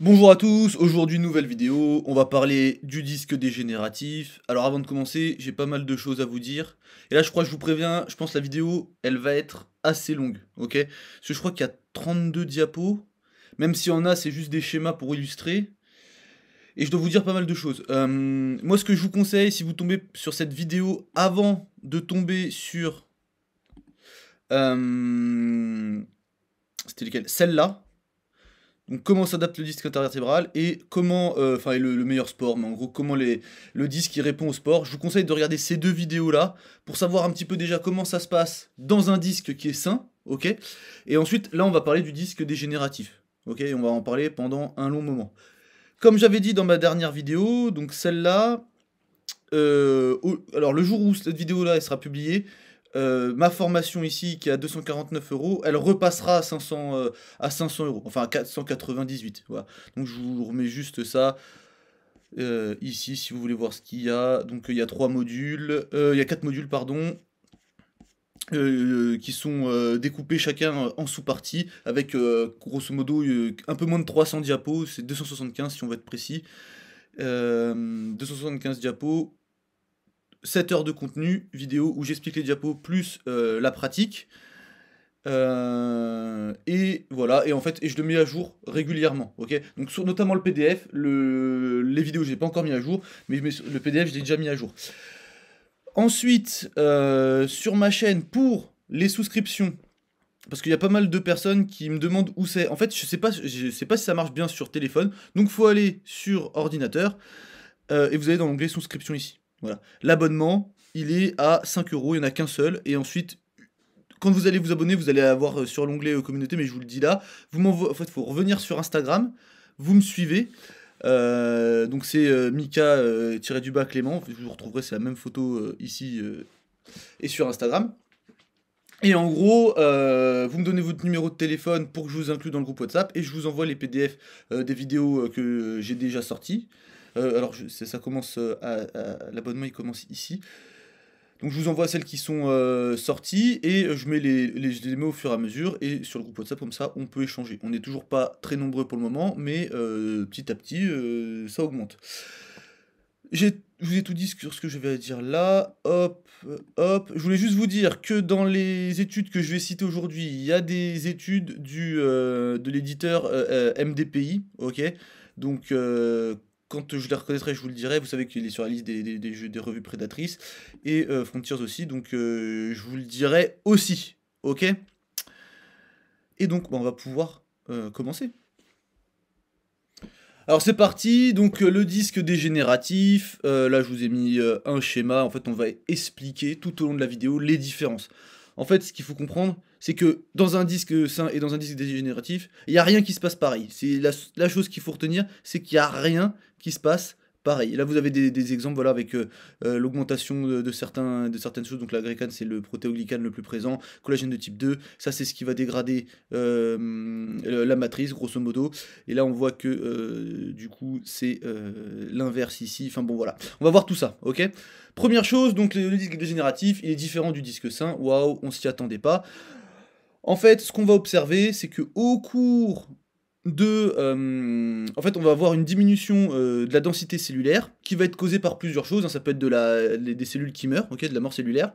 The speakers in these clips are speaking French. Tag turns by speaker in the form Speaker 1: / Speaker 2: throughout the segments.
Speaker 1: Bonjour à tous, aujourd'hui nouvelle vidéo, on va parler du disque dégénératif. Alors avant de commencer, j'ai pas mal de choses à vous dire. Et là je crois que je vous préviens, je pense que la vidéo, elle va être assez longue, ok? Parce que je crois qu'il y a 32 diapos, même s'il y en a, c'est juste des schémas pour illustrer. Et je dois vous dire pas mal de choses. Moi ce que je vous conseille, si vous tombez sur cette vidéo avant de tomber sur... C'était lequel? Celle-là. Donc comment s'adapte le disque intervertébral et comment, enfin le meilleur sport, mais en gros comment le disque il répond au sport. Je vous conseille de regarder ces deux vidéos là pour savoir un petit peu déjà comment ça se passe dans un disque qui est sain, ok. Et ensuite là on va parler du disque dégénératif, ok. Et on va en parler pendant un long moment. Comme j'avais dit dans ma dernière vidéo, donc celle-là, alors le jour où cette vidéo là elle sera publiée, ma formation ici qui est à 249 euros, elle repassera à 500 euros, enfin à 498. Voilà. Donc je vous remets juste ça ici si vous voulez voir ce qu'il y a. Donc il y a 4 modules, pardon. Qui sont découpés chacun en sous-parties avec grosso modo un peu moins de 300 diapos, c'est 275 si on veut être précis. 275 diapos, 7 heures de contenu vidéo où j'explique les diapos plus la pratique. Et voilà, et en fait, et je le mets à jour régulièrement, ok. Donc sur notamment le PDF, les vidéos je l'ai pas encore mis à jour, mais le PDF je l'ai déjà mis à jour. Ensuite, sur ma chaîne pour les souscriptions, parce qu'il y a pas mal de personnes qui me demandent où c'est. En fait, je sais pas si ça marche bien sur téléphone, donc faut aller sur ordinateur et vous allez dans l'onglet souscription ici. Voilà. L'abonnement, il est à 5 euros, il n'y en a qu'un seul. Et ensuite, quand vous allez vous abonner, vous allez avoir sur l'onglet communauté, mais je vous le dis là, en fait, il faut revenir sur Instagram, vous me suivez. Donc c'est Mika Clément, je vous retrouverai, c'est la même photo ici et sur Instagram. Et en gros, vous me donnez votre numéro de téléphone pour que je vous inclue dans le groupe WhatsApp et je vous envoie les PDF des vidéos que j'ai déjà sorties. Alors ça commence l'abonnement il commence ici. Donc je vous envoie celles qui sont sorties et je les mets au fur et à mesure et sur le groupe WhatsApp comme ça on peut échanger. On n'est toujours pas très nombreux pour le moment mais petit à petit ça augmente. Je vous ai tout dit sur ce que je vais dire là. Hop, hop. Je voulais juste vous dire que dans les études que je vais citer aujourd'hui, il y a des études de l'éditeur MDPI, ok. Donc quand je les reconnaîtrai, je vous le dirai. Vous savez qu'il est sur la liste des revues prédatrices et Frontiers aussi. Donc je vous le dirai aussi, ok. Et donc on va pouvoir commencer. Alors c'est parti, donc le disque dégénératif, là je vous ai mis un schéma, en fait on va expliquer tout au long de la vidéo les différences. En fait ce qu'il faut comprendre, c'est que dans un disque sain et dans un disque dégénératif, il n'y a rien qui se passe pareil. C'est la chose qu'il faut retenir, c'est qu'il n'y a rien qui se passe pareil. Là vous avez des exemples voilà, avec l'augmentation de certaines choses, donc l'agrégane c'est le protéoglycane le plus présent, collagène de type 2, ça c'est ce qui va dégrader la matrice grosso modo. Et là, on voit que du coup, c'est l'inverse ici. Enfin bon, voilà. On va voir tout ça, ok. Première chose, donc le disque dégénératif, il est différent du disque sain. Waouh, on s'y attendait pas. En fait, ce qu'on va observer, c'est que au cours en fait, on va avoir une diminution de la densité cellulaire qui va être causée par plusieurs choses. Hein. Ça peut être des cellules qui meurent, ok, de la mort cellulaire.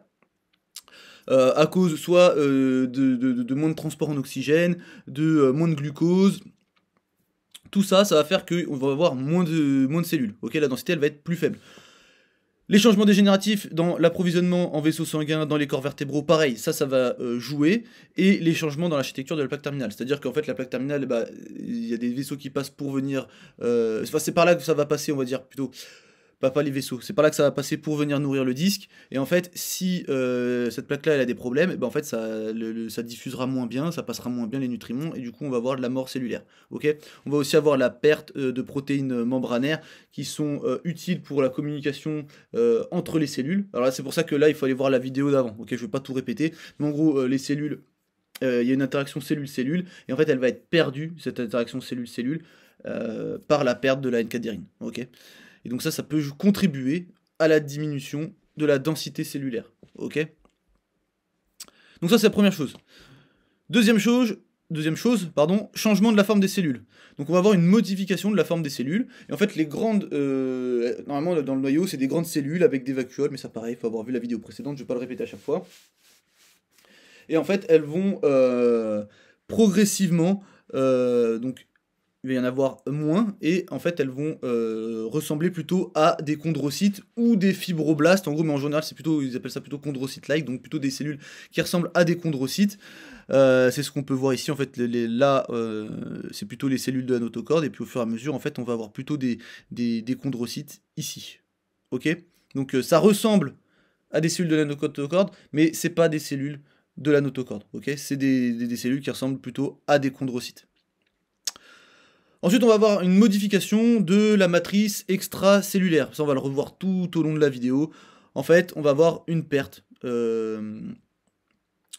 Speaker 1: À cause soit de moins de transport en oxygène, de moins de glucose, tout ça, ça va faire qu'on va avoir moins de cellules. Ok, la densité, elle va être plus faible. Les changements dégénératifs dans l'approvisionnement en vaisseaux sanguins, dans les corps vertébraux, pareil, ça va jouer. Et les changements dans l'architecture de la plaque terminale. C'est-à-dire qu'en fait, la plaque terminale, bah, il y a des vaisseaux qui passent pour venir... Enfin, c'est par là que ça va passer, on va dire, plutôt. Pas les vaisseaux, c'est par là que ça va passer pour venir nourrir le disque. Et en fait, si cette plaque-là elle a des problèmes, et ben en fait ça diffusera moins bien, ça passera moins bien les nutriments, et du coup on va avoir de la mort cellulaire. Ok. On va aussi avoir la perte de protéines membranaires qui sont utiles pour la communication entre les cellules. Alors là c'est pour ça que là il faut aller voir la vidéo d'avant. Ok, je vais pas tout répéter, mais en gros les cellules, il y a une interaction cellule-cellule, et en fait elle va être perdue, cette interaction cellule-cellule, par la perte de la N-cadérine. Ok. Et donc ça peut contribuer à la diminution de la densité cellulaire. Ok. Donc ça, c'est la première chose. Deuxième chose, Deuxième chose, pardon, changement de la forme des cellules. Donc on va avoir une modification de la forme des cellules. Et en fait, les grandes... normalement, dans le noyau, c'est des grandes cellules avec des vacuoles, mais ça pareil, il faut avoir vu la vidéo précédente, je vais pas le répéter à chaque fois. Et en fait, elles vont progressivement... donc il va y en avoir moins, et en fait elles vont ressembler plutôt à des chondrocytes ou des fibroblastes, en gros, mais en général c'est plutôt, ils appellent ça plutôt chondrocyte-like, donc plutôt des cellules qui ressemblent à des chondrocytes. C'est ce qu'on peut voir ici, en fait, là, c'est plutôt les cellules de la notocorde, et puis au fur et à mesure, en fait, on va avoir plutôt des chondrocytes ici. Ok. Donc ça ressemble à des cellules de la notocorde, mais c'est pas des cellules de la notocorde, ok. C'est des cellules qui ressemblent plutôt à des chondrocytes. Ensuite, on va avoir une modification de la matrice extracellulaire. Ça, on va le revoir tout au long de la vidéo. En fait, on va avoir une perte de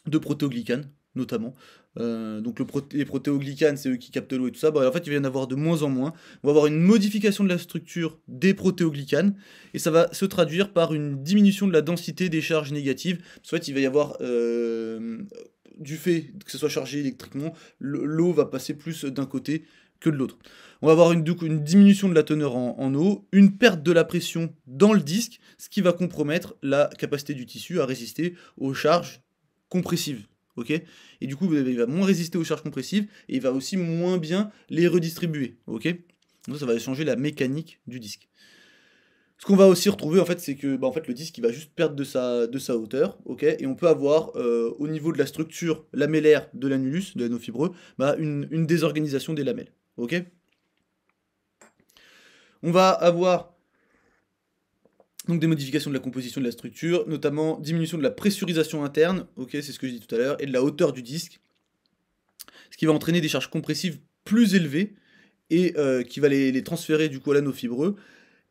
Speaker 1: protéoglycanes, notamment. Donc les protéoglycanes, c'est eux qui captent l'eau et tout ça. Bah, en fait, il va y en avoir de moins en moins. On va avoir une modification de la structure des protéoglycanes. Et ça va se traduire par une diminution de la densité des charges négatives. En fait, il va y avoir... du fait que ce soit chargé électriquement, l'eau va passer plus d'un côté que de l'autre. On va avoir du coup, une diminution de la teneur en eau, une perte de la pression dans le disque, ce qui va compromettre la capacité du tissu à résister aux charges compressives. Okay, et du coup, il va moins résister aux charges compressives, et il va aussi moins bien les redistribuer. Okay, donc ça va changer la mécanique du disque. Ce qu'on va aussi retrouver, en fait, c'est que en fait, le disque il va juste perdre de sa hauteur, ok, et on peut avoir, au niveau de la structure lamellaire de l'annulus, de l'anneau fibreux, une désorganisation des lamelles. Ok. On va avoir donc des modifications de la composition de la structure, notamment diminution de la pressurisation interne, ok, c'est ce que je dis tout à l'heure, et de la hauteur du disque, ce qui va entraîner des charges compressives plus élevées, et qui va les transférer du coup à l'anneau fibreux.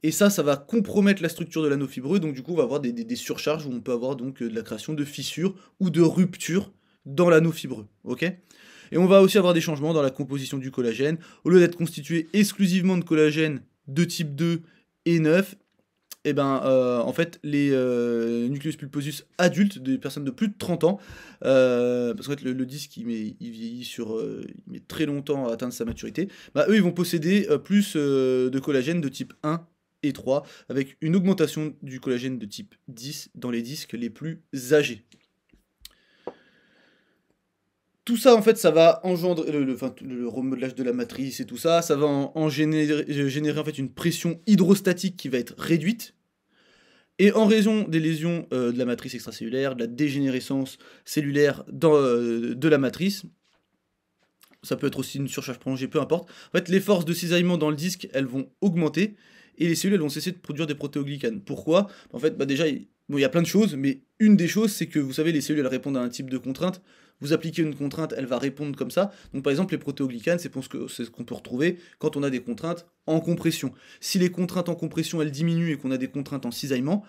Speaker 1: Et ça va compromettre la structure de l'anneau fibreux, donc du coup on va avoir des surcharges où on peut avoir donc de la création de fissures ou de ruptures dans l'anneau fibreux, ok. Et on va aussi avoir des changements dans la composition du collagène. Au lieu d'être constitué exclusivement de collagène de type 2 et 9, et en fait, les nucleus pulposus adultes, des personnes de plus de 30 ans, parce qu'en fait, le disque, il vieillit il met très longtemps à atteindre sa maturité, eux, ils vont posséder plus de collagène de type 1 et 3, avec une augmentation du collagène de type 10 dans les disques les plus âgés. Tout ça, en fait, ça va engendrer le remodelage de la matrice et tout ça, ça va générer en fait une pression hydrostatique qui va être réduite. Et en raison des lésions de la matrice extracellulaire, de la dégénérescence cellulaire de la matrice, ça peut être aussi une surcharge prolongée, peu importe. En fait, les forces de cisaillement dans le disque, elles vont augmenter, et les cellules, elles vont cesser de produire des protéoglycanes. Pourquoi? En fait, déjà, il y a plein de choses, mais une des choses, c'est que, vous savez, les cellules, elles répondent à un type de contrainte. Vous appliquez une contrainte, elle va répondre comme ça. Donc par exemple, les protéoglycanes, c'est ce qu'on peut retrouver quand on a des contraintes en compression. Si les contraintes en compression, elles diminuent et qu'on a des contraintes en cisaillement,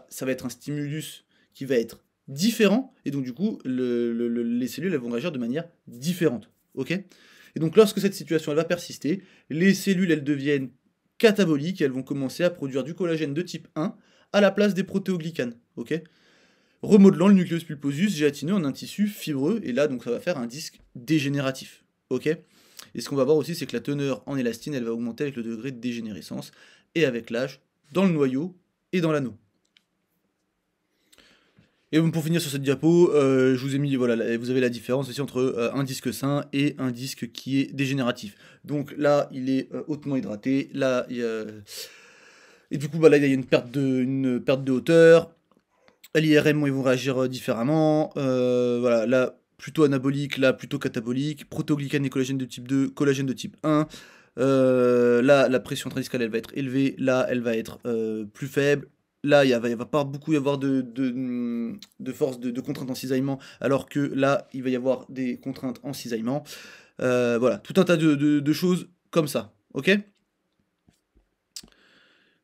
Speaker 1: ça va être un stimulus qui va être différent, et donc du coup, les cellules, elles vont réagir de manière différente. Ok. Et donc lorsque cette situation elle va persister, les cellules elles deviennent cataboliques et elles vont commencer à produire du collagène de type 1 à la place des protéoglycanes. Ok, remodelant le nucleus pulposus gélatineux en un tissu fibreux, et là donc ça va faire un disque dégénératif. Ok. Et ce qu'on va voir aussi, c'est que la teneur en élastine elle va augmenter avec le degré de dégénérescence et avec l'âge dans le noyau et dans l'anneau. Et pour finir sur cette diapo, je vous ai mis, voilà, vous avez la différence aussi entre un disque sain et un disque qui est dégénératif. Donc là, il est hautement hydraté, là, et du coup, là, il y a une perte de hauteur. À l'IRM, ils vont réagir différemment. Voilà, là, plutôt anabolique, là, plutôt catabolique. Protéoglycane et collagène de type 2, collagène de type 1. Là, la pression intradiscale, elle va être élevée. Là, elle va être plus faible. Là, il va pas beaucoup y avoir de force de contrainte en cisaillement, alors que là, il va y avoir des contraintes en cisaillement. Voilà, tout un tas de choses comme ça, ok.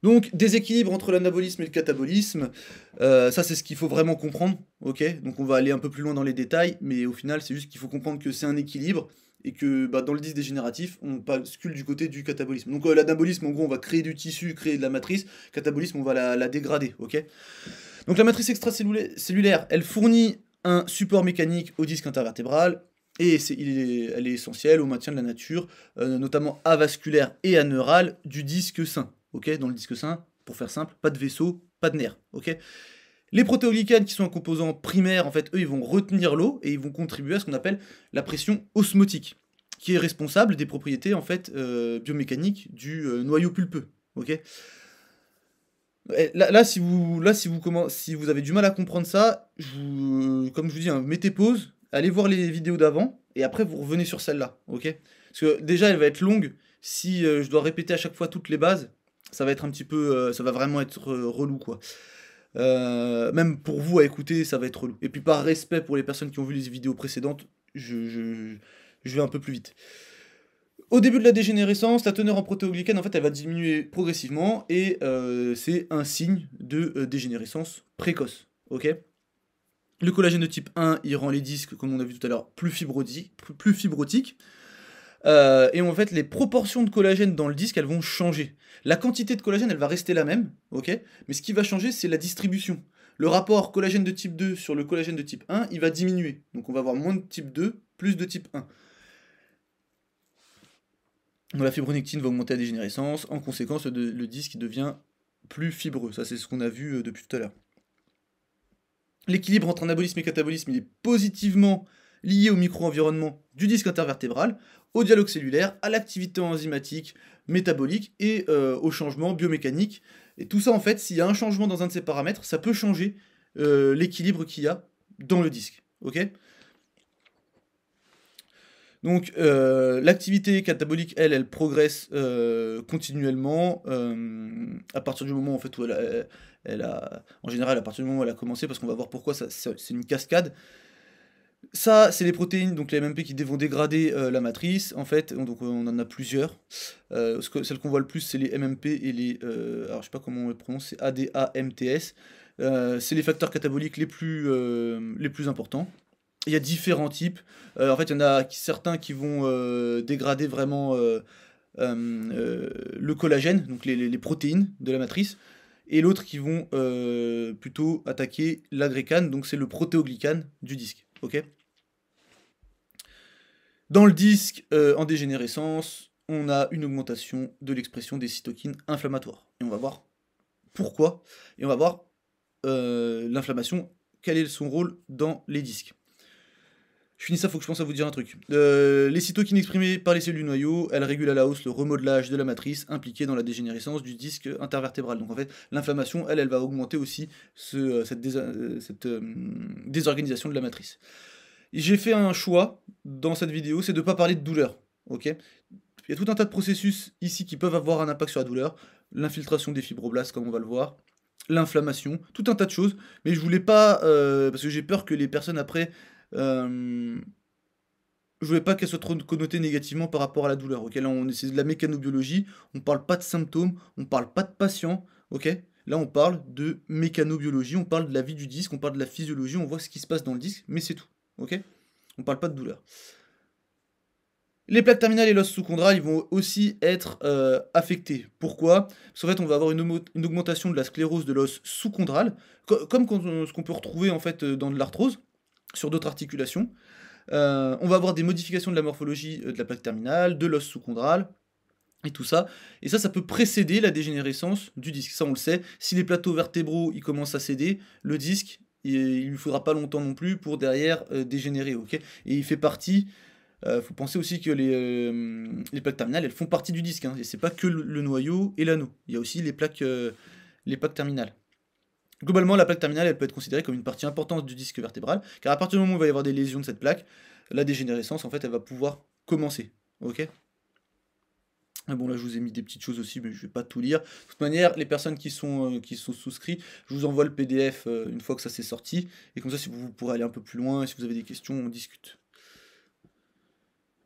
Speaker 1: Donc, déséquilibre entre l'anabolisme et le catabolisme, ça c'est ce qu'il faut vraiment comprendre, ok. Donc on va aller un peu plus loin dans les détails, mais au final, c'est juste qu'il faut comprendre que c'est un équilibre, et que dans le disque dégénératif, on bascule du côté du catabolisme. Donc l'anabolisme, en gros, on va créer du tissu, créer de la matrice. Catabolisme, on va la dégrader, ok. Donc la matrice extracellulaire, elle fournit un support mécanique au disque intervertébral. Et elle est essentielle au maintien de la nature, notamment avasculaire et aneurale du disque sain. Ok, dans le disque sain, pour faire simple, pas de vaisseau, pas de nerfs. Ok. Les protéoglycanes, qui sont un composant primaire, en fait, eux, ils vont retenir l'eau et ils vont contribuer à ce qu'on appelle la pression osmotique, qui est responsable des propriétés en fait biomécaniques du noyau pulpeux. Ok. Si vous avez du mal à comprendre ça, comme je vous dis, hein, mettez pause, allez voir les vidéos d'avant, et après vous revenez sur celle-là, ok? Parce que déjà elle va être longue, si je dois répéter à chaque fois toutes les bases, ça va être un petit peu, ça va vraiment être relou, quoi. Même pour vous à écouter, ça va être relou. Et puis par respect pour les personnes qui ont vu les vidéos précédentes, je vais un peu plus vite. Au début de la dégénérescence, la teneur en protéoglycane, en fait, elle va diminuer progressivement et c'est un signe de dégénérescence précoce. Ok. Le collagène de type 1, il rend les disques, comme on a vu tout à l'heure, plus fibrotiques. Et en fait, les proportions de collagène dans le disque, elles vont changer. La quantité de collagène, elle va rester la même, ok. Mais ce qui va changer, c'est la distribution. Le rapport collagène de type 2 sur le collagène de type 1, il va diminuer. Donc on va avoir moins de type 2, plus de type 1. Donc la fibronectine va augmenter la dégénérescence, en conséquence le disque devient plus fibreux, ça c'est ce qu'on a vu depuis tout à l'heure. L'équilibre entre anabolisme et catabolisme, il est positivement lié au micro-environnement du disque intervertébral, au dialogue cellulaire, à l'activité enzymatique, métabolique et au changement biomécanique. Et tout ça en fait, s'il y a un changement dans un de ces paramètres, ça peut changer l'équilibre qu'il y a dans le disque. Ok. Donc l'activité catabolique, elle progresse continuellement à partir du moment en fait où en général à partir du moment où elle a commencé, parce qu'on va voir pourquoi c'est une cascade. Ça, c'est les protéines, donc les MMP qui vont dégrader la matrice. En fait, donc on en a plusieurs. Celles qu'on voit le plus, c'est les MMP et les, alors je sais pas comment on les prononce, c'est ADAMTS. C'est les facteurs cataboliques les plus importants. Il y a différents types. En fait, il y en a certains qui vont dégrader vraiment le collagène, donc les protéines de la matrice, et l'autre qui vont plutôt attaquer l'agrégane, donc c'est le protéoglycane du disque. Ok. Dans le disque en dégénérescence, on a une augmentation de l'expression des cytokines inflammatoires. Et on va voir pourquoi, et on va voir l'inflammation, quel est son rôle dans les disques. Je finis ça, faut que je pense à vous dire un truc. Les cytokines exprimées par les cellules du noyau, elles régulent à la hausse le remodelage de la matrice impliquée dans la dégénérescence du disque intervertébral. Donc en fait, l'inflammation, elle va augmenter aussi cette désorganisation de la matrice. J'ai fait un choix dans cette vidéo, c'est de ne pas parler de douleur. Ok. Il y a tout un tas de processus ici qui peuvent avoir un impact sur la douleur. L'infiltration des fibroblastes, comme on va le voir. L'inflammation, tout un tas de choses. Mais je voulais pas, parce que j'ai peur que les personnes après... je voulais pas qu'elle soit trop connotée négativement par rapport à la douleur. Ok, là c'est de la mécanobiologie, on parle pas de symptômes, on parle pas de patients. Ok, là on parle de mécanobiologie, on parle de la vie du disque, on parle de la physiologie, on voit ce qui se passe dans le disque, mais c'est tout. Ok, on parle pas de douleur. Les plaques terminales et l'os sous-chondral, ils vont aussi être affectés. Pourquoi? Parce qu'en fait, on va avoir une augmentation de la sclérose de l'os sous-chondral, comme ce qu'on peut retrouver en fait dans de l'arthrose, sur d'autres articulations. On va avoir des modifications de la morphologie de la plaque terminale, de l'os sous-chondral, et tout ça. Et ça peut précéder la dégénérescence du disque. Ça, on le sait. Si les plateaux vertébraux ils commencent à céder, le disque, il lui faudra pas longtemps non plus pour derrière dégénérer. Ok. Et il fait partie. Faut penser aussi que les plaques terminales, elles font partie du disque. Hein, et c'est pas que le noyau et l'anneau. Il y a aussi les plaques terminales. Globalement, la plaque terminale, elle peut être considérée comme une partie importante du disque vertébral, car à partir du moment où il va y avoir des lésions de cette plaque, la dégénérescence, en fait, elle va pouvoir commencer. Ok. Ah bon, là, je vous ai mis des petites choses aussi, mais je vais pas tout lire. De toute manière, les personnes qui sont souscrits, je vous envoie le PDF une fois que ça s'est sorti, et comme ça, si vous pourrez aller un peu plus loin, et si vous avez des questions, on discute.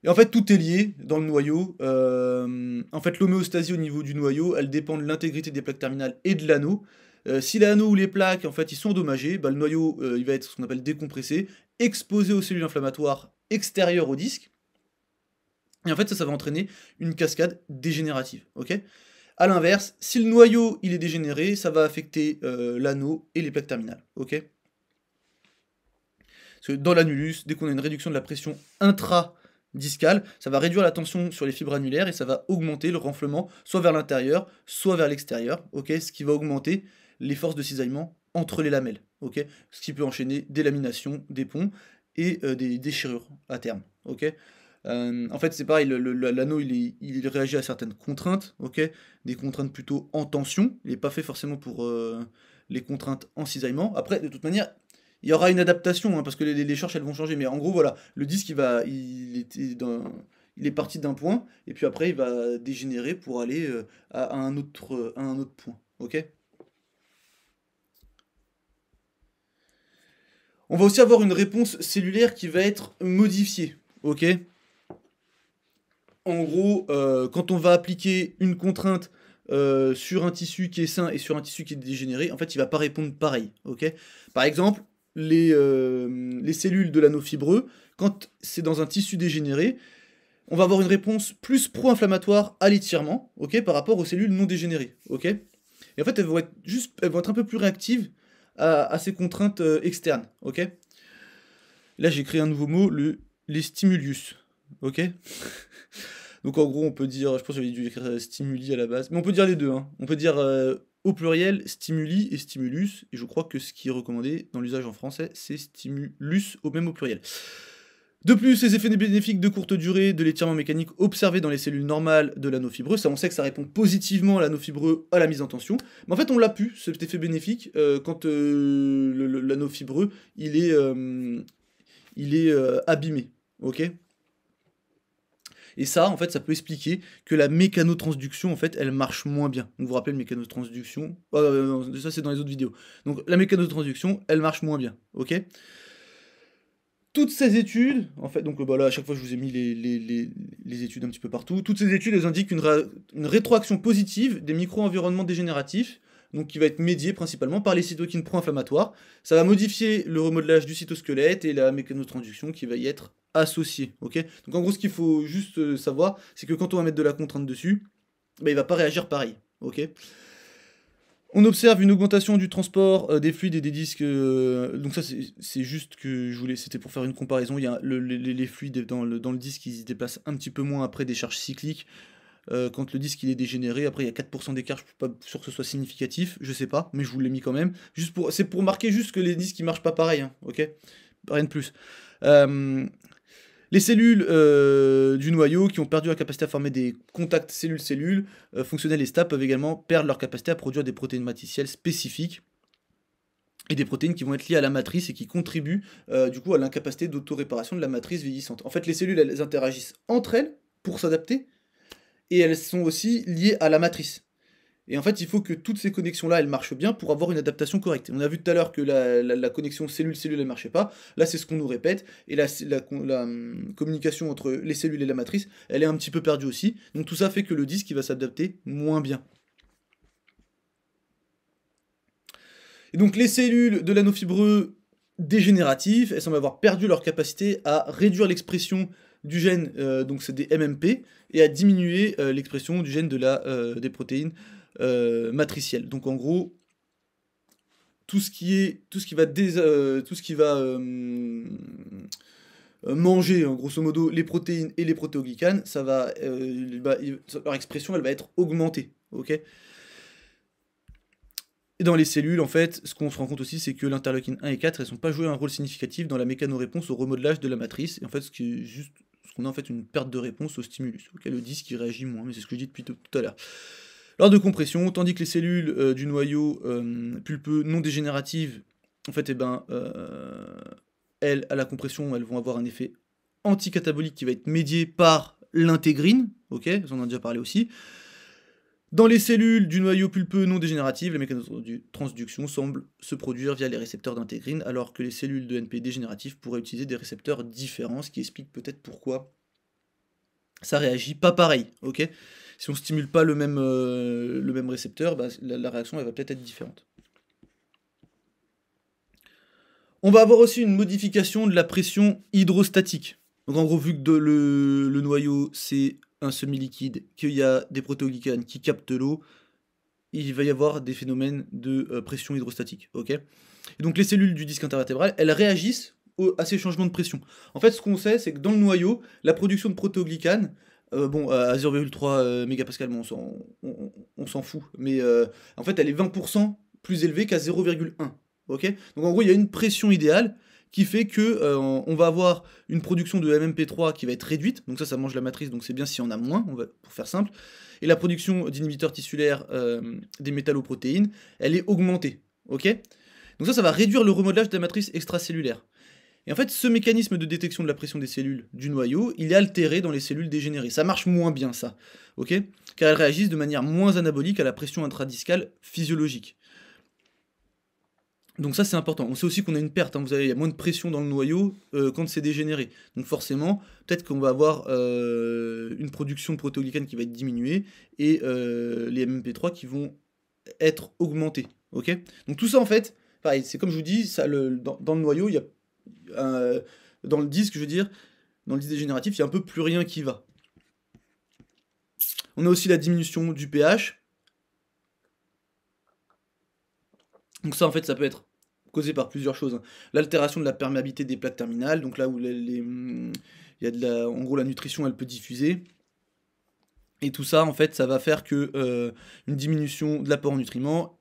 Speaker 1: Et en fait, tout est lié dans le noyau. En fait, l'homéostasie au niveau du noyau, elle dépend de l'intégrité des plaques terminales et de l'anneau. Si l'anneau ou les plaques, en fait, ils sont endommagés, bah, le noyau, il va être ce qu'on appelle décompressé, exposé aux cellules inflammatoires extérieures au disque. Et en fait, ça va entraîner une cascade dégénérative. Ok. A l'inverse, si le noyau il est dégénéré, ça va affecter l'anneau et les plaques terminales. Ok. Parce que dans l'annulus, dès qu'on a une réduction de la pression intra-discale, ça va réduire la tension sur les fibres annulaires et ça va augmenter le renflement, soit vers l'intérieur, soit vers l'extérieur, ok, ce qui va augmenter les forces de cisaillement entre les lamelles, ok, ce qui peut enchaîner des laminations, des ponts et des déchirures à terme, ok. En fait, c'est pareil, l'anneau il réagit à certaines contraintes, ok, des contraintes plutôt en tension, il n'est pas fait forcément pour les contraintes en cisaillement. Après, de toute manière, il y aura une adaptation, hein, parce que les charges elles vont changer, mais en gros, voilà, le disque il est parti d'un point, et puis après il va dégénérer pour aller à un autre point, ok. On va aussi avoir une réponse cellulaire qui va être modifiée, ok. En gros, quand on va appliquer une contrainte sur un tissu qui est sain et sur un tissu qui est dégénéré, en fait, il va pas répondre pareil, ok. Par exemple, les cellules de l'anneau fibreux, quand c'est dans un tissu dégénéré, on va avoir une réponse plus pro-inflammatoire à l'étirement, ok, par rapport aux cellules non dégénérées, ok. Et en fait, elles vont être un peu plus réactives à ces contraintes externes, ok. Là, j'ai créé un nouveau mot, les stimulus, ok. Donc en gros, on peut dire, je pense que j'avais dû écrire stimuli à la base, mais on peut dire les deux, hein. On peut dire au pluriel stimuli et stimulus, et je crois que ce qui est recommandé dans l'usage en français, c'est stimulus au pluriel. De plus, les effets bénéfiques de courte durée de l'étirement mécanique observés dans les cellules normales de l'anneau fibreux, ça on sait que ça répond positivement à l'anneau fibreux à la mise en tension, mais en fait on l'a pu, cet effet bénéfique, quand l'anneau fibreux il est abîmé, ok. Et ça, en fait, ça peut expliquer que la mécanotransduction, en fait, elle marche moins bien. Donc, vous vous rappelez, mécanotransduction, non, ça c'est dans les autres vidéos. Donc, la mécanotransduction, elle marche moins bien, ok. Toutes ces études, en fait, donc bah là, à chaque fois, je vous ai mis les études un petit peu partout. Toutes ces études, elles indiquent une rétroaction positive des micro-environnements dégénératifs, donc qui va être médiée principalement par les cytokines pro-inflammatoires. Ça va modifier le remodelage du cytosquelette et la mécanotransduction qui va y être associée, ok. Donc en gros, ce qu'il faut juste savoir, c'est que quand on va mettre de la contrainte dessus, bah, il va pas réagir pareil, ok. On observe une augmentation du transport des fluides et des disques. Donc ça, c'est juste que je voulais, c'était pour faire une comparaison. Il y a les fluides dans le disque, ils se déplacent un petit peu moins après des charges cycliques. Quand le disque il est dégénéré, après il y a 4% d'écart, je suis pas sûr que ce soit significatif, je sais pas, mais je vous l'ai mis quand même. C'est pour marquer juste que les disques ils marchent pas pareil, hein, ok. Rien de plus. Les cellules du noyau qui ont perdu la capacité à former des contacts cellules-cellules fonctionnels et stables peuvent également perdre leur capacité à produire des protéines matricielles spécifiques et des protéines qui vont être liées à la matrice et qui contribuent du coup à l'incapacité d'autoréparation de la matrice vieillissante. En fait, les cellules elles interagissent entre elles pour s'adapter et elles sont aussi liées à la matrice. Et en fait, il faut que toutes ces connexions-là, elles marchent bien pour avoir une adaptation correcte. On a vu tout à l'heure que la connexion cellule-cellule, elle marchait pas. Là, c'est ce qu'on nous répète. Et la communication entre les cellules et la matrice, elle est un petit peu perdue aussi. Donc tout ça fait que le disque, il va s'adapter moins bien. Et donc les cellules de l'anneau fibreux dégénératif, elles semblent avoir perdu leur capacité à réduire l'expression du gène, donc c'est des MMP, et à diminuer l'expression du gène des protéines matricielles. Donc en gros, tout ce qui va manger, hein, grosso modo, les protéines et les protéoglycanes, ça va, leur expression, elle va être augmentée, ok. Et dans les cellules, en fait, ce qu'on se rend compte aussi, c'est que l'interleukine 1 et 4, elles sont pas joué un rôle significatif dans la mécanoréponse au remodelage de la matrice. Et en fait, ce qu'on a en fait une perte de réponse au stimulus. Okay, le disque, il réagit moins, mais c'est ce que je dis depuis tout à l'heure. Lors de compression, tandis que les cellules du noyau pulpeux non dégénératives, en fait, elles, à la compression, elles vont avoir un effet anticatabolique qui va être médié par l'intégrine, ok, on en a déjà parlé aussi. Dans les cellules du noyau pulpeux non dégénératives, la mécanotransduction semble se produire via les récepteurs d'intégrine, alors que les cellules de NP dégénératives pourraient utiliser des récepteurs différents, ce qui explique peut-être pourquoi ça réagit pas pareil, ok. Si on stimule pas le même récepteur, bah, la réaction elle va peut-être être différente. On va avoir aussi une modification de la pression hydrostatique. Donc en gros, vu que le noyau c'est un semi-liquide, qu'il y a des protéoglycanes qui captent l'eau, il va y avoir des phénomènes de pression hydrostatique, ok. Et donc les cellules du disque intervertébral, elles réagissent à ces changements de pression. En fait, ce qu'on sait, c'est que dans le noyau, la production de protéoglycanes, bon, à 0,3 mégapascal, bon, on s'en fout, mais en fait, elle est 20% plus élevée qu'à 0,1. Ok. Donc en gros, il y a une pression idéale qui fait que on va avoir une production de MMP3 qui va être réduite, donc ça mange la matrice, donc c'est bien si on a moins, pour faire simple, et la production d'inhibiteurs tissulaires des métalloprotéines, elle est augmentée, ok. Donc ça va réduire le remodelage de la matrice extracellulaire. Et en fait, ce mécanisme de détection de la pression des cellules du noyau, il est altéré dans les cellules dégénérées. Ça marche moins bien, ça, ok, car elles réagissent de manière moins anabolique à la pression intradiscale physiologique. Donc ça c'est important. On sait aussi qu'on a une perte, hein. Vous savez, il y a moins de pression dans le noyau quand c'est dégénéré. Donc forcément, peut-être qu'on va avoir une production de protéoglycanes qui va être diminuée et les MMP3 qui vont être augmentés. Ok. Donc tout ça en fait, pareil, c'est comme je vous dis, ça, dans le noyau, il y a dans le disque, je veux dire, dans le disque dégénératif, il y a un peu plus rien qui va. On a aussi la diminution du pH. Donc ça en fait ça peut être causé par plusieurs choses, hein. L'altération de la perméabilité des plaques terminales, donc là où il y a en gros la nutrition elle peut diffuser. Et tout ça en fait ça va faire que une diminution de l'apport en nutriments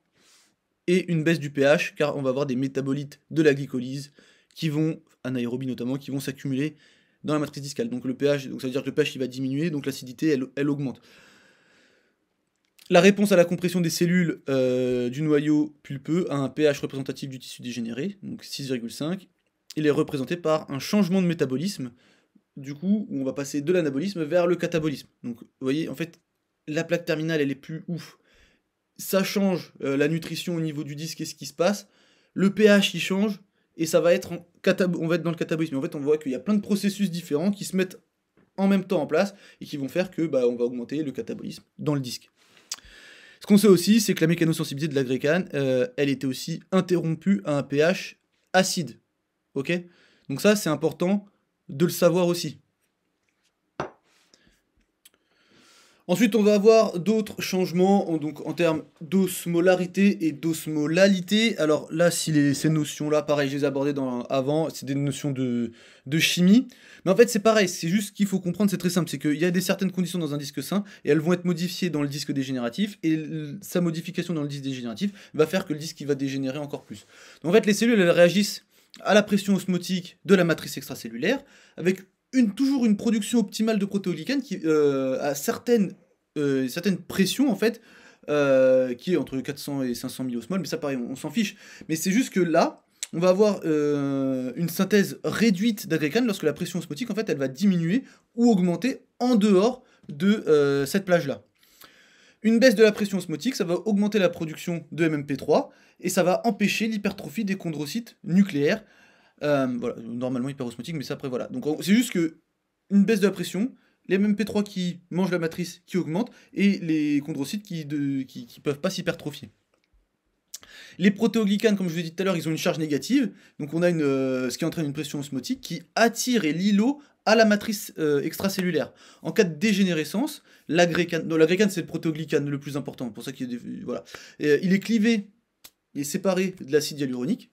Speaker 1: et une baisse du pH, car on va avoir des métabolites de la glycolyse qui vont, anaérobie notamment, qui vont s'accumuler dans la matrice discale. Donc le pH, donc ça veut dire que le pH il va diminuer, donc l'acidité elle augmente. La réponse à la compression des cellules du noyau pulpeux a un pH représentatif du tissu dégénéré, donc 6,5. Il est représenté par un changement de métabolisme, du coup, où on va passer de l'anabolisme vers le catabolisme. Donc, vous voyez, en fait, la plaque terminale, elle est plus ouf. Ça change la nutrition au niveau du disque, qu'est-ce qui se passe. Le pH, il change, et ça va être on va être dans le catabolisme. En fait, on voit qu'il y a plein de processus différents qui se mettent en même temps en place, et qui vont faire que on va augmenter le catabolisme dans le disque. Ce qu'on sait aussi, c'est que la mécanosensibilité de l'agrégane, elle était aussi interrompue à un pH acide. Ok. Donc ça, c'est important de le savoir aussi. Ensuite, on va avoir d'autres changements donc, en termes d'osmolarité et d'osmolalité. Alors là, si ces notions-là, pareil, je les ai abordées avant, c'est des notions de chimie. Mais en fait, c'est pareil, c'est juste qu'il faut comprendre, c'est très simple, c'est qu'il y a certaines conditions dans un disque sain, et elles vont être modifiées dans le disque dégénératif, et sa modification dans le disque dégénératif va faire que le disque il va dégénérer encore plus. Donc en fait, les cellules, elles réagissent à la pression osmotique de la matrice extracellulaire, avec toujours une production optimale de protéoglycanes qui a certaines pressions en fait, qui est entre 400 et 500 milliosmoles, mais ça pareil, on s'en fiche. Mais c'est juste que là, on va avoir une synthèse réduite d'agrégane lorsque la pression osmotique en fait, elle va diminuer ou augmenter en dehors de cette plage-là. Une baisse de la pression osmotique, ça va augmenter la production de MMP3 et ça va empêcher l'hypertrophie des chondrocytes nucléaires. Voilà, normalement hyperosmotique, mais ça après voilà. Donc c'est juste que une baisse de la pression, les MMP3 qui mangent la matrice qui augmente, et les chondrocytes qui peuvent pas s'hypertrophier. Les protéoglycanes, comme je vous l'ai dit tout à l'heure, ils ont une charge négative, donc on a ce qui entraîne une pression osmotique qui attire et lie l'eau à la matrice extracellulaire. En cas de dégénérescence, l'agrégane c'est le protéoglycane le plus important, pour ça qu'il est voilà. Il est clivé, il est séparé de l'acide hyaluronique.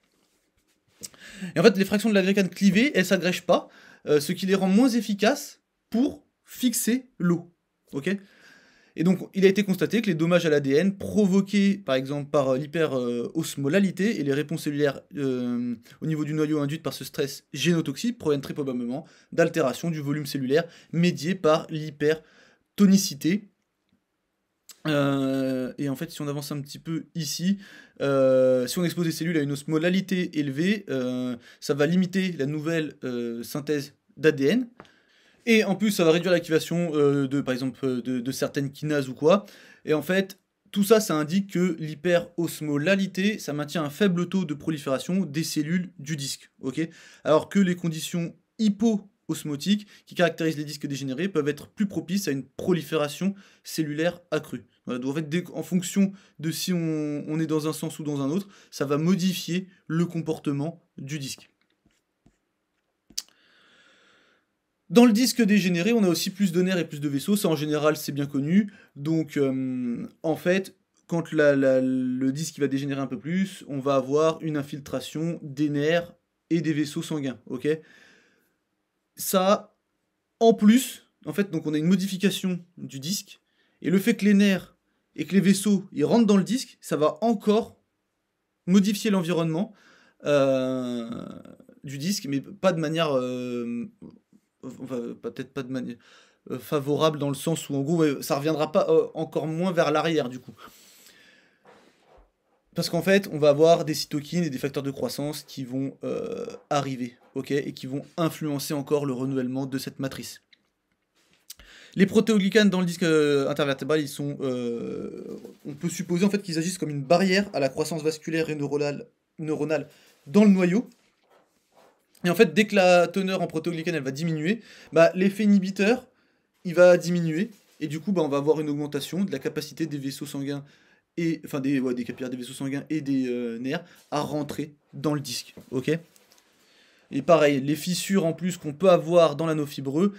Speaker 1: Et en fait, les fractions de l'agrégane clivées, elles s'agrègent pas, ce qui les rend moins efficaces pour fixer l'eau. Ok. Et donc, il a été constaté que les dommages à l'ADN provoqués, par exemple, par l'hyperosmolalité et les réponses cellulaires au niveau du noyau induites par ce stress génotoxique proviennent très probablement d'altérations du volume cellulaire médiées par l'hypertonicité. Et en fait, si on avance un petit peu ici, si on expose les cellules à une osmolalité élevée, ça va limiter la nouvelle synthèse d'ADN. Et en plus, ça va réduire l'activation par exemple, de certaines kinases ou quoi. Et en fait, tout ça, ça indique que l'hyperosmolalité, ça maintient un faible taux de prolifération des cellules du disque. Okay, alors que les conditions hypoosmotiques, qui caractérisent les disques dégénérés, peuvent être plus propices à une prolifération cellulaire accrue. Voilà, donc en fait, en fonction de si on est dans un sens ou dans un autre, ça va modifier le comportement du disque. Dans le disque dégénéré, on a aussi plus de nerfs et plus de vaisseaux, ça en général c'est bien connu. Donc en fait, quand le disque va dégénérer un peu plus, on va avoir une infiltration des nerfs et des vaisseaux sanguins, ok? Ça, en plus, en fait, donc on a une modification du disque, et le fait que les nerfs et que les vaisseaux ils rentrent dans le disque, ça va encore modifier l'environnement euh, du disque, mais pas de manière, enfin, peut-être pas de manière favorable dans le sens où en gros ouais, ça reviendra pas encore moins vers l'arrière du coup. Parce qu'en fait, on va avoir des cytokines et des facteurs de croissance qui vont arriver, ok, et qui vont influencer encore le renouvellement de cette matrice. Les protéoglycanes dans le disque intervertébral, ils sont, on peut supposer en fait qu'ils agissent comme une barrière à la croissance vasculaire et neuronale dans le noyau. Et en fait, dès que la teneur en protéoglycanes elle va diminuer, bah, l'effet inhibiteur il va diminuer et du coup bah, on va avoir une augmentation de la capacité des vaisseaux sanguins et enfin des capillaires des vaisseaux sanguins et des nerfs à rentrer dans le disque, ok. Et pareil, les fissures en plus qu'on peut avoir dans l'anneau fibreux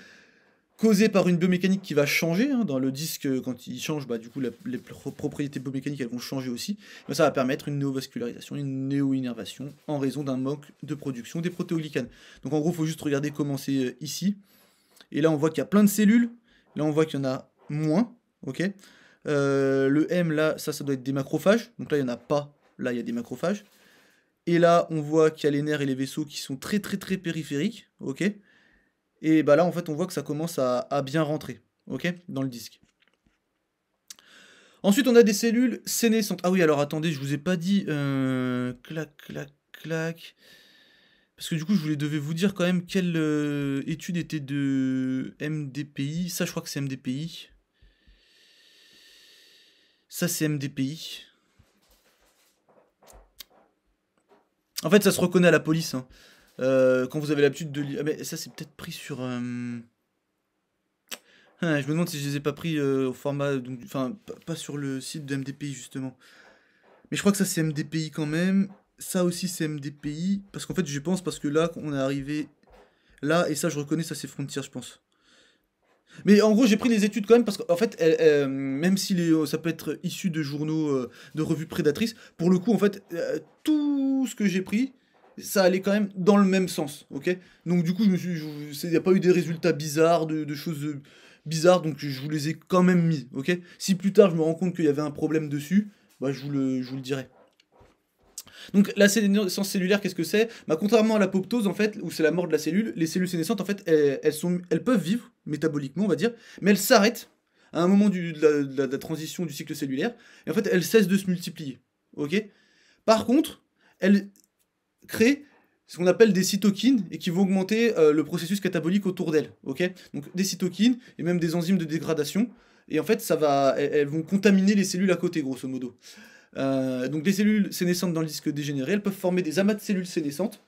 Speaker 1: causées par une biomécanique qui va changer hein, dans le disque quand il change, bah du coup les propriétés biomécaniques elles vont changer aussi. Bah, ça va permettre une néovascularisation, une néo-innervation en raison d'un manque de production des protéoglycanes. Donc en gros, il faut juste regarder comment c'est ici. Et là, on voit qu'il y a plein de cellules. Là, on voit qu'il y en a moins. Ok. Le M, là, ça doit être des macrophages. Donc là, il n'y en a pas. Là, il y a des macrophages. Et là, on voit qu'il y a les nerfs et les vaisseaux qui sont très très très périphériques. Ok. Et bah là, en fait, on voit que ça commence à bien rentrer. Ok. Dans le disque. Ensuite, on a des cellules sénescentes. Ah oui, alors attendez, je vous ai pas dit. Clac, clac, clac. Parce que du coup, devais vous dire quand même quelle étude était de MDPI. Ça, je crois que c'est MDPI. Ça, c'est MDPI. En fait, ça se reconnaît à la police. Hein. Quand vous avez l'habitude de lire. Ah, mais ça, c'est peut-être pris sur. Ah, je me demande si je les ai pas pris au format. Donc, enfin, pas sur le site de MDPI, justement. Mais je crois que ça, c'est MDPI quand même. Ça aussi, c'est MDPI. Parce qu'en fait, je pense, parce que là, on est arrivé là, et ça, je reconnais, ça, c'est Frontier, je pense. Mais en gros, j'ai pris les études quand même parce qu'en fait, même si ça peut être issu de journaux, de revues prédatrices, pour le coup, en fait, tout ce que j'ai pris, ça allait quand même dans le même sens, ok. Donc du coup, il n'y a pas eu des résultats bizarres, de choses bizarres, donc je vous les ai quand même mis, ok. Si plus tard je me rends compte qu'il y avait un problème dessus, bah je vous le dirai. Donc la sénescence cellulaire, qu'est-ce que c'est? Bah, contrairement à l'apoptose, en fait, où c'est la mort de la cellule, les cellules sénescentes, en fait, elles peuvent vivre métaboliquement, on va dire, mais elles s'arrêtent à un moment de la transition du cycle cellulaire, et en fait, elles cessent de se multiplier. Ok. Par contre, elles créent ce qu'on appelle des cytokines et qui vont augmenter le processus catabolique autour d'elles. Ok. Donc des cytokines et même des enzymes de dégradation, et en fait, elles vont contaminer les cellules à côté, grosso modo. Donc les cellules sénescentes dans le disque dégénéré, elles peuvent former des amas de cellules sénescentes.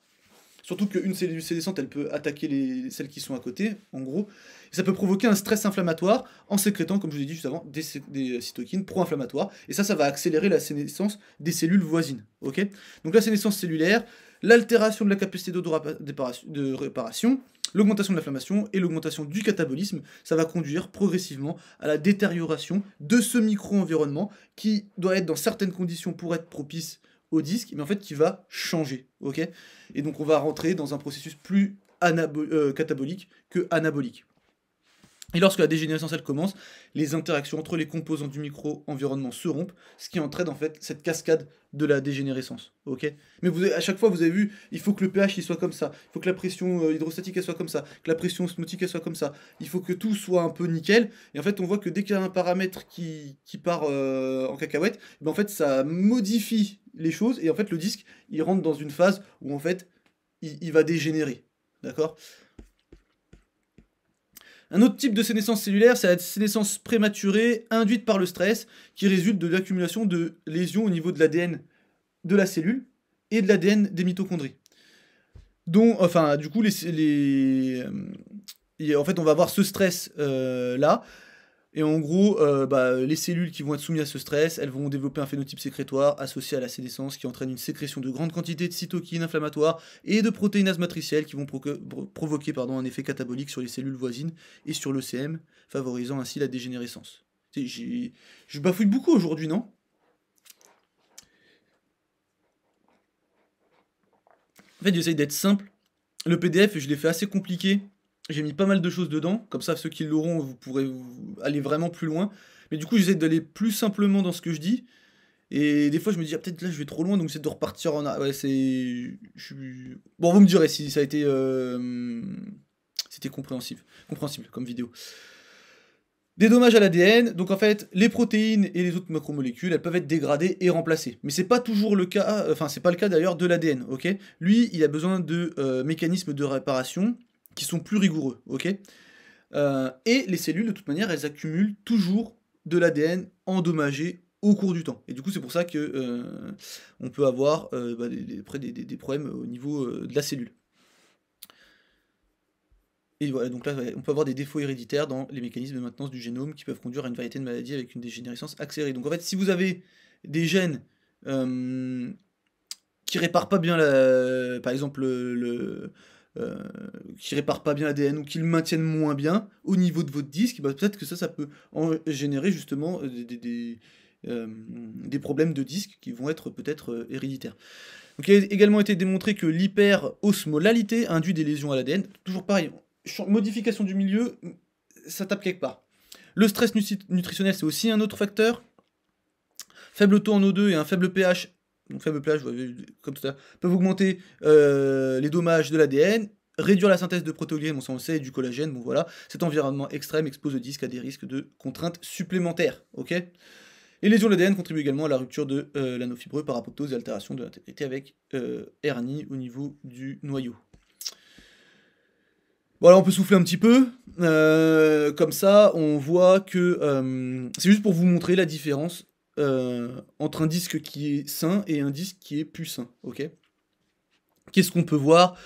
Speaker 1: Surtout qu'une cellule sénescente, elle peut attaquer celles qui sont à côté, en gros. Et ça peut provoquer un stress inflammatoire en sécrétant, comme je vous ai dit juste avant, des cytokines pro-inflammatoires. Et ça va accélérer la sénescence des cellules voisines. Ok. Donc la sénescence cellulaire, l'altération de la capacité de réparation, l'augmentation de l'inflammation et l'augmentation du catabolisme, ça va conduire progressivement à la détérioration de ce micro-environnement qui doit être dans certaines conditions pour être propice au disque, mais en fait qui va changer, ok. Et donc on va rentrer dans un processus plus catabolique que anabolique. Et lorsque la dégénérescence elle commence, les interactions entre les composants du micro-environnement se rompent, ce qui entraîne en fait cette cascade de la dégénérescence. Ok. Mais à chaque fois, vous avez vu, il faut que le pH il soit comme ça, il faut que la pression hydrostatique elle soit comme ça, que la pression osmotique elle soit comme ça, il faut que tout soit un peu nickel. Et en fait, on voit que dès qu'il y a un paramètre qui part en cacahuète, ben en fait, ça modifie les choses et en fait, le disque il rentre dans une phase où en fait, il va dégénérer. D'accord. Un autre type de sénescence cellulaire, c'est la sénescence prématurée induite par le stress qui résulte de l'accumulation de lésions au niveau de l'ADN de la cellule et de l'ADN des mitochondries. Donc, enfin, du coup, en fait, on va avoir ce stress là. Et en gros, les cellules qui vont être soumises à ce stress, elles vont développer un phénotype sécrétoire associé à la sénescence qui entraîne une sécrétion de grandes quantités de cytokines inflammatoires et de protéinases matricielles qui vont provoquer un effet catabolique sur les cellules voisines et sur l'OCM, favorisant ainsi la dégénérescence. Je bafouille beaucoup aujourd'hui, non? En fait, j'essaye d'être simple. Le PDF, je l'ai fait assez compliqué. J'ai mis pas mal de choses dedans. Comme ça, ceux qui l'auront, vous pourrez aller vraiment plus loin. Mais du coup, j'essaie d'aller plus simplement dans ce que je dis. Et des fois, je me dis, ah, peut-être là, je vais trop loin, donc j'essaie de repartir en... Ouais, c'est... Bon, vous me direz si ça a été... C'était compréhensible comme vidéo. Des dommages à l'ADN, donc en fait, les protéines et les autres macromolécules, elles peuvent être dégradées et remplacées. Mais c'est pas toujours le cas, enfin c'est pas le cas d'ailleurs de l'ADN, ok? Lui, il a besoin de mécanismes de réparation qui sont plus rigoureux, ok? Et les cellules, de toute manière, elles accumulent toujours de l'ADN endommagé au cours du temps. Et du coup, c'est pour ça que on peut avoir des problèmes au niveau de la cellule. Et voilà, donc là, on peut avoir des défauts héréditaires dans les mécanismes de maintenance du génome qui peuvent conduire à une variété de maladies avec une dégénérescence accélérée. Donc en fait, si vous avez des gènes qui réparent pas bien par exemple qui réparent pas bien l'ADN ou qui le maintiennent moins bien au niveau de votre disque, bah, peut-être que ça peut générer justement des problèmes de disque qui vont être peut-être héréditaires. Donc il a également été démontré que l'hyperosmolalité induit des lésions à l'ADN. Toujours pareil, modification du milieu, ça tape quelque part. Le stress nutritionnel, c'est aussi un autre facteur. Faible taux en O2 et un faible pH, donc faible pH, comme tout à l'heure, peuvent augmenter les dommages de l'ADN, réduire la synthèse de protéoglycans, on le sait, et du collagène, bon voilà. Cet environnement extrême expose le disque à des risques de contraintes supplémentaires, ok? Les lésions de l'ADN contribuent également à la rupture de l'anneau fibreux par apoptose et altération de l'intégrité avec hernie au niveau du noyau. Voilà, on peut souffler un petit peu. Comme ça, on voit que c'est juste pour vous montrer la différence entre un disque qui est sain et un disque qui est plus sain. Ok. Qu'est-ce qu'on peut voir?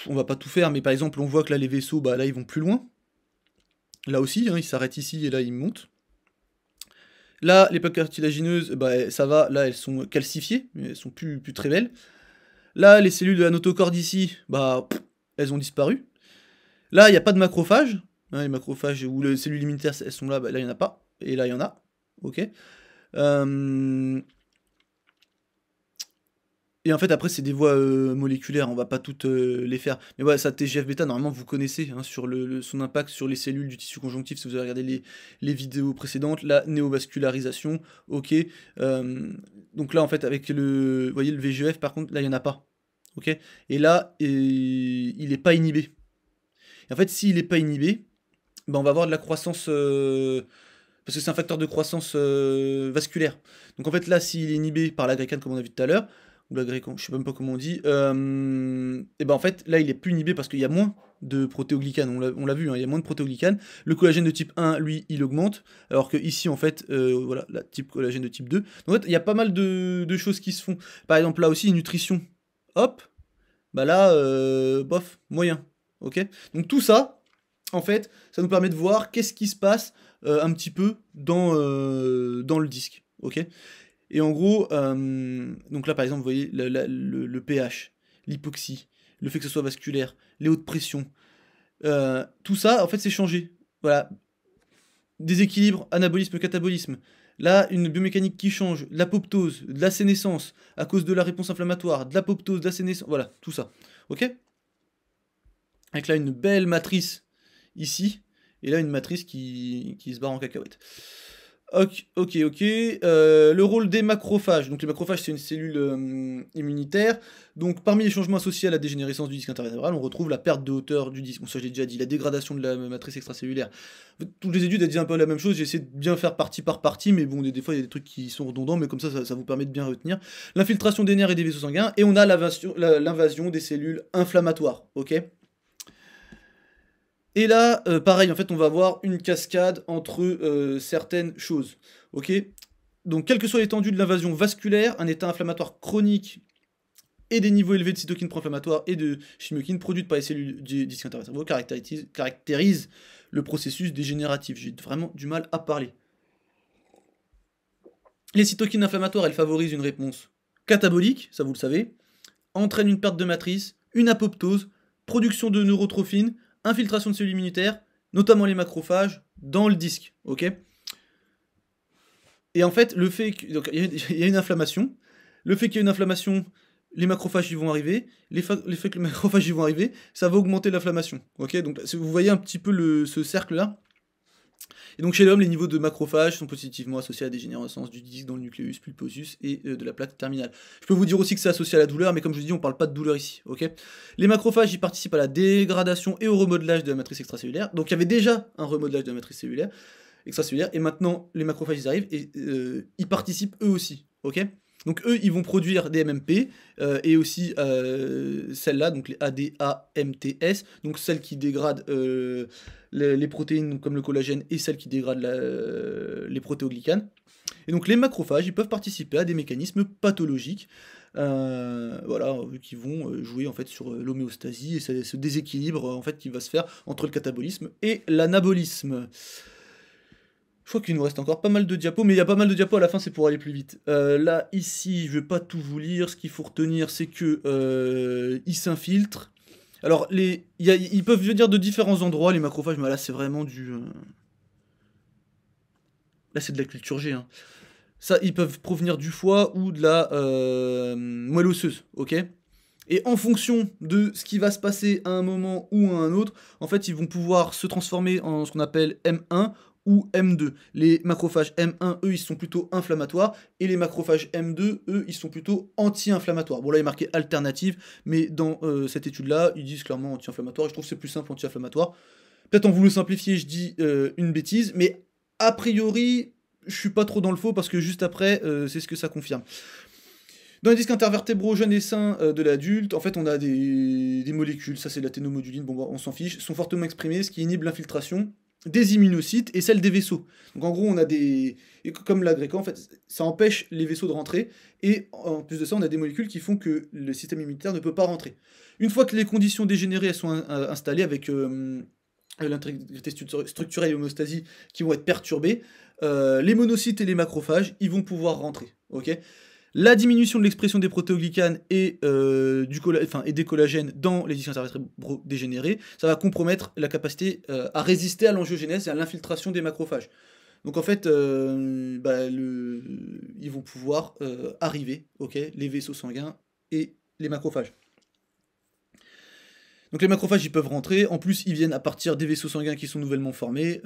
Speaker 1: On va pas tout faire, mais par exemple, on voit que là, les vaisseaux, bah, là, ils vont plus loin. Là aussi, hein, ils s'arrêtent ici et là, ils montent. Là, les plaques cartilagineuses, bah, ça va, là, elles sont calcifiées, mais elles sont plus très belles. Là, les cellules de la notocorde ici, bah, elles ont disparu. Là, il n'y a pas de macrophages. Hein, les macrophages ou les cellules immunitaires, elles sont là, bah, là, il n'y en a pas. Et là, il y en a. Ok. Et en fait, après, c'est des voies moléculaires, on va pas toutes les faire. Mais voilà, ça, TGF-bêta, normalement, vous connaissez hein, sur son impact sur les cellules du tissu conjonctif, si vous avez regardé les vidéos précédentes. La néovascularisation, ok. Donc là, en fait, avec vous voyez, le VGF, par contre, là, il n'y en a pas. Ok. Et là, il n'est pas inhibé. Et en fait, s'il n'est pas inhibé, ben, on va avoir de la croissance... parce que c'est un facteur de croissance vasculaire. Donc en fait, là, s'il est inhibé par l'agrégane, comme on a vu tout à l'heure, ou l'agrégane, je sais même pas comment on dit, et ben en fait, là, il est plus inhibé parce qu'il y a moins de protéoglycanes, on l'a vu, hein, il y a moins de protéoglycanes. Le collagène de type 1, lui, il augmente, alors que ici, en fait, voilà, la type collagène de type 2. Donc en fait, il y a pas mal de choses qui se font. Par exemple, là aussi, nutrition, hop, bah là, bof, moyen, ok. Donc tout ça, en fait, ça nous permet de voir qu'est-ce qui se passe un petit peu dans le disque, ok. Et en gros, donc là par exemple, vous voyez le pH, l'hypoxie, le fait que ce soit vasculaire, les hautes pressions, tout ça, en fait, c'est changé. Voilà, déséquilibre, anabolisme, catabolisme. Là, une biomécanique qui change, l'apoptose, de la sénescence, à cause de la réponse inflammatoire, de l'apoptose, de la sénescence, voilà, tout ça, ok. Avec là une belle matrice ici, et là une matrice qui se barre en cacahuète. Ok. Le rôle des macrophages. Donc les macrophages, c'est une cellule immunitaire. Donc parmi les changements associés à la dégénérescence du disque intervertébral, on retrouve la perte de hauteur du disque. Bon, ça je l'ai déjà dit, la dégradation de la matrice extracellulaire. En fait, toutes les études elles disent un peu la même chose. J'ai essayé de bien faire partie par partie, mais bon, des fois il y a des trucs qui sont redondants, mais comme ça vous permet de bien retenir. L'infiltration des nerfs et des vaisseaux sanguins, et on a l'invasion des cellules inflammatoires. Ok. Et là, pareil, en fait, on va avoir une cascade entre certaines choses. Ok. Donc, quelle que soit l'étendue de l'invasion vasculaire, un état inflammatoire chronique et des niveaux élevés de cytokines pro-inflammatoires et de chymokines produites par les cellules du disque intervertébraux caractérisent le processus dégénératif. J'ai vraiment du mal à parler. Les cytokines inflammatoires, elles favorisent une réponse catabolique, ça vous le savez, entraînent une perte de matrice, une apoptose, production de neurotrophines, infiltration de cellules immunitaires, notamment les macrophages, dans le disque, ok. Et en fait, le fait qu'il y a une inflammation, le fait qu'il y ait une inflammation, les macrophages ils vont arriver, les faits que les macrophages ils vont arriver, ça va augmenter l'inflammation. Ok, donc vous voyez un petit peu ce cercle-là. Et donc chez l'homme, les niveaux de macrophages sont positivement associés à la dégénérescence du disque dans le nucléus pulposus et de la plaque terminale. Je peux vous dire aussi que c'est associé à la douleur, mais comme je vous dis, on parle pas de douleur ici. Ok, les macrophages ils participent à la dégradation et au remodelage de la matrice extracellulaire. Donc il y avait déjà un remodelage de la matrice extracellulaire, et maintenant les macrophages ils arrivent et ils participent eux aussi. Ok, donc eux, ils vont produire des MMP et aussi celles-là, donc les ADAMTS, donc celles qui dégradent les protéines comme le collagène et celles qui dégradent les protéoglycanes. Et donc les macrophages, ils peuvent participer à des mécanismes pathologiques, voilà, qui vont jouer en fait sur l'homéostasie et ce déséquilibre en fait qui va se faire entre le catabolisme et l'anabolisme. Je crois qu'il nous reste encore pas mal de diapos, mais il y a pas mal de diapos à la fin, c'est pour aller plus vite. Là, ici, je vais pas tout vous lire. Ce qu'il faut retenir, c'est que ils s'infiltrent. Alors, ils peuvent venir de différents endroits, les macrophages, mais là, c'est vraiment du... Là, c'est de la culture G. Hein. Ça, ils peuvent provenir du foie ou de la moelle osseuse, ok ? Et en fonction de ce qui va se passer à un moment ou à un autre, en fait, ils vont pouvoir se transformer en ce qu'on appelle M1 ou M2. Les macrophages M1, eux, ils sont plutôt inflammatoires, et les macrophages M2, eux, ils sont plutôt anti-inflammatoires. Bon, là, il est marqué alternative, mais dans cette étude-là, ils disent clairement anti-inflammatoire, et je trouve que c'est plus simple anti-inflammatoire. Peut-être en voulant simplifier, je dis une bêtise, mais a priori, je suis pas trop dans le faux, parce que juste après, c'est ce que ça confirme. Dans les disques intervertébraux jeunes et sains de l'adulte, en fait, on a des molécules, ça c'est la ténomoduline, bon, on s'en fiche, sont fortement exprimées, ce qui inhibe l'infiltration des immunocytes et celle des vaisseaux. Donc en gros, on a comme l'agrécan, en fait, ça empêche les vaisseaux de rentrer, et en plus de ça, on a des molécules qui font que le système immunitaire ne peut pas rentrer. Une fois que les conditions dégénérées elles sont installées avec l'intégrité structurelle et l'homéostasie qui vont être perturbées, les monocytes et les macrophages, ils vont pouvoir rentrer. Ok ? La diminution de l'expression des protéoglycanes et des collagènes dans les tissus intervertébraux dégénérés, ça va compromettre la capacité à résister à l'angiogénèse et à l'infiltration des macrophages. Donc en fait, ils vont pouvoir arriver, ok, les vaisseaux sanguins et les macrophages. Donc les macrophages, ils peuvent rentrer. En plus, ils viennent à partir des vaisseaux sanguins qui sont nouvellement formés.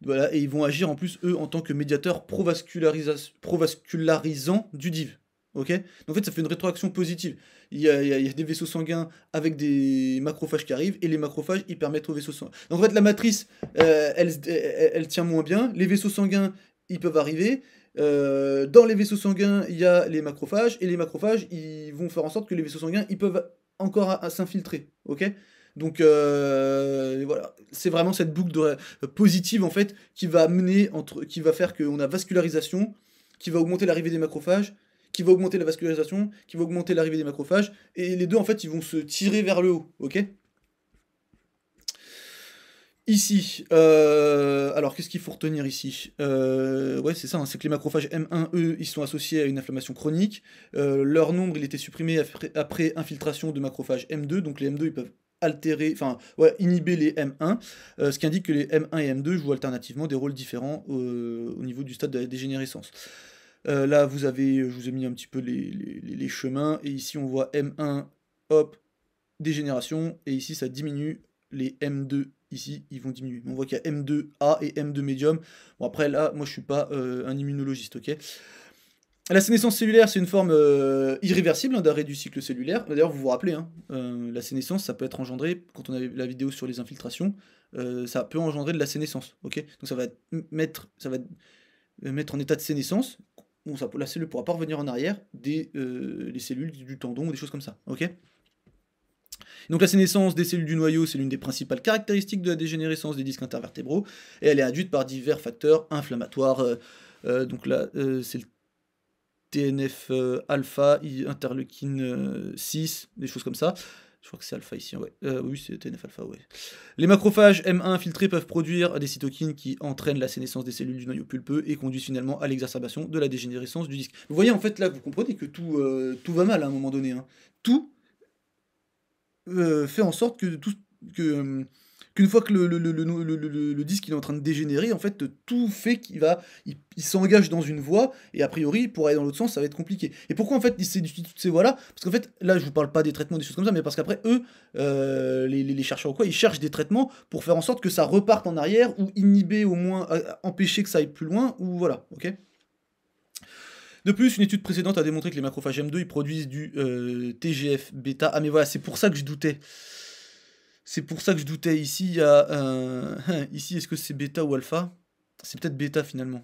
Speaker 1: Voilà, et ils vont agir en plus, eux, en tant que médiateurs provascularisants du DIV. Ok ? Donc, en fait, ça fait une rétroaction positive. Il y a des vaisseaux sanguins avec des macrophages qui arrivent, et les macrophages, ils permettent aux vaisseaux sanguins. Donc, en fait, la matrice, elle tient moins bien. Les vaisseaux sanguins, ils peuvent arriver. Dans les vaisseaux sanguins, il y a les macrophages, et les macrophages, ils vont faire en sorte que les vaisseaux sanguins, ils peuvent encore à s'infiltrer. Ok ? Donc voilà, c'est vraiment cette boucle positive en fait qui va qui va faire qu'on a vascularisation, qui va augmenter l'arrivée des macrophages, qui va augmenter la vascularisation, qui va augmenter l'arrivée des macrophages, et les deux en fait ils vont se tirer vers le haut, ok ? Ici, alors qu'est-ce qu'il faut retenir ici ? Ouais, c'est ça, hein, c'est que les macrophages M1, eux, ils sont associés à une inflammation chronique. Leur nombre, il était supprimé après infiltration de macrophages M2, donc les M2, ils peuvent inhiber les M1, ce qui indique que les M1 et M2 jouent alternativement des rôles différents au niveau du stade de la dégénérescence. Là, je vous ai mis un petit peu les chemins, et ici on voit M1, hop, dégénération, et ici ça diminue, les M2 ici ils vont diminuer. On voit qu'il y a M2A et M2 médium. Bon après là, moi je suis pas un immunologiste, ok ? La sénescence cellulaire, c'est une forme irréversible d'arrêt du cycle cellulaire. D'ailleurs, vous vous rappelez, hein, la sénescence, ça peut être engendré, quand on avait la vidéo sur les infiltrations, ça peut engendrer de la sénescence, ok ? Donc ça va mettre en état de sénescence, la cellule ne pourra pas revenir en arrière, les cellules du tendon ou des choses comme ça, ok ? Donc la sénescence des cellules du noyau, c'est l'une des principales caractéristiques de la dégénérescence des disques intervertébraux, et elle est induite par divers facteurs inflammatoires. Donc là, c'est le TNF-alpha, interleukine 6, des choses comme ça. Je crois que c'est alpha ici, ouais. Oui, c'est TNF-alpha, ouais. Les macrophages M1 infiltrés peuvent produire des cytokines qui entraînent la sénescence des cellules du noyau pulpeux et conduisent finalement à l'exacerbation de la dégénérescence du disque. Vous voyez, en fait, là, vous comprenez que tout va mal à un moment donné. Hein. Tout fait en sorte que qu'une fois que le disque il est en train de dégénérer, en fait, tout fait il s'engage dans une voie, et a priori, pour aller dans l'autre sens, ça va être compliqué. Et pourquoi, en fait, il s'est d'utiliser toutes ces voies-là? Parce qu'en fait, là, je vous parle pas des traitements, des choses comme ça, mais parce qu'après, eux, les chercheurs ou quoi, ils cherchent des traitements pour faire en sorte que ça reparte en arrière, ou inhiber au moins, empêcher que ça aille plus loin, ou voilà, ok? De plus, une étude précédente a démontré que les macrophages M2 ils produisent du TGF-bêta. Ah mais voilà, c'est pour ça que je doutais. C'est pour ça que je doutais. Ici, il y a un... Ici, est-ce que c'est bêta ou alpha? C'est peut-être bêta finalement.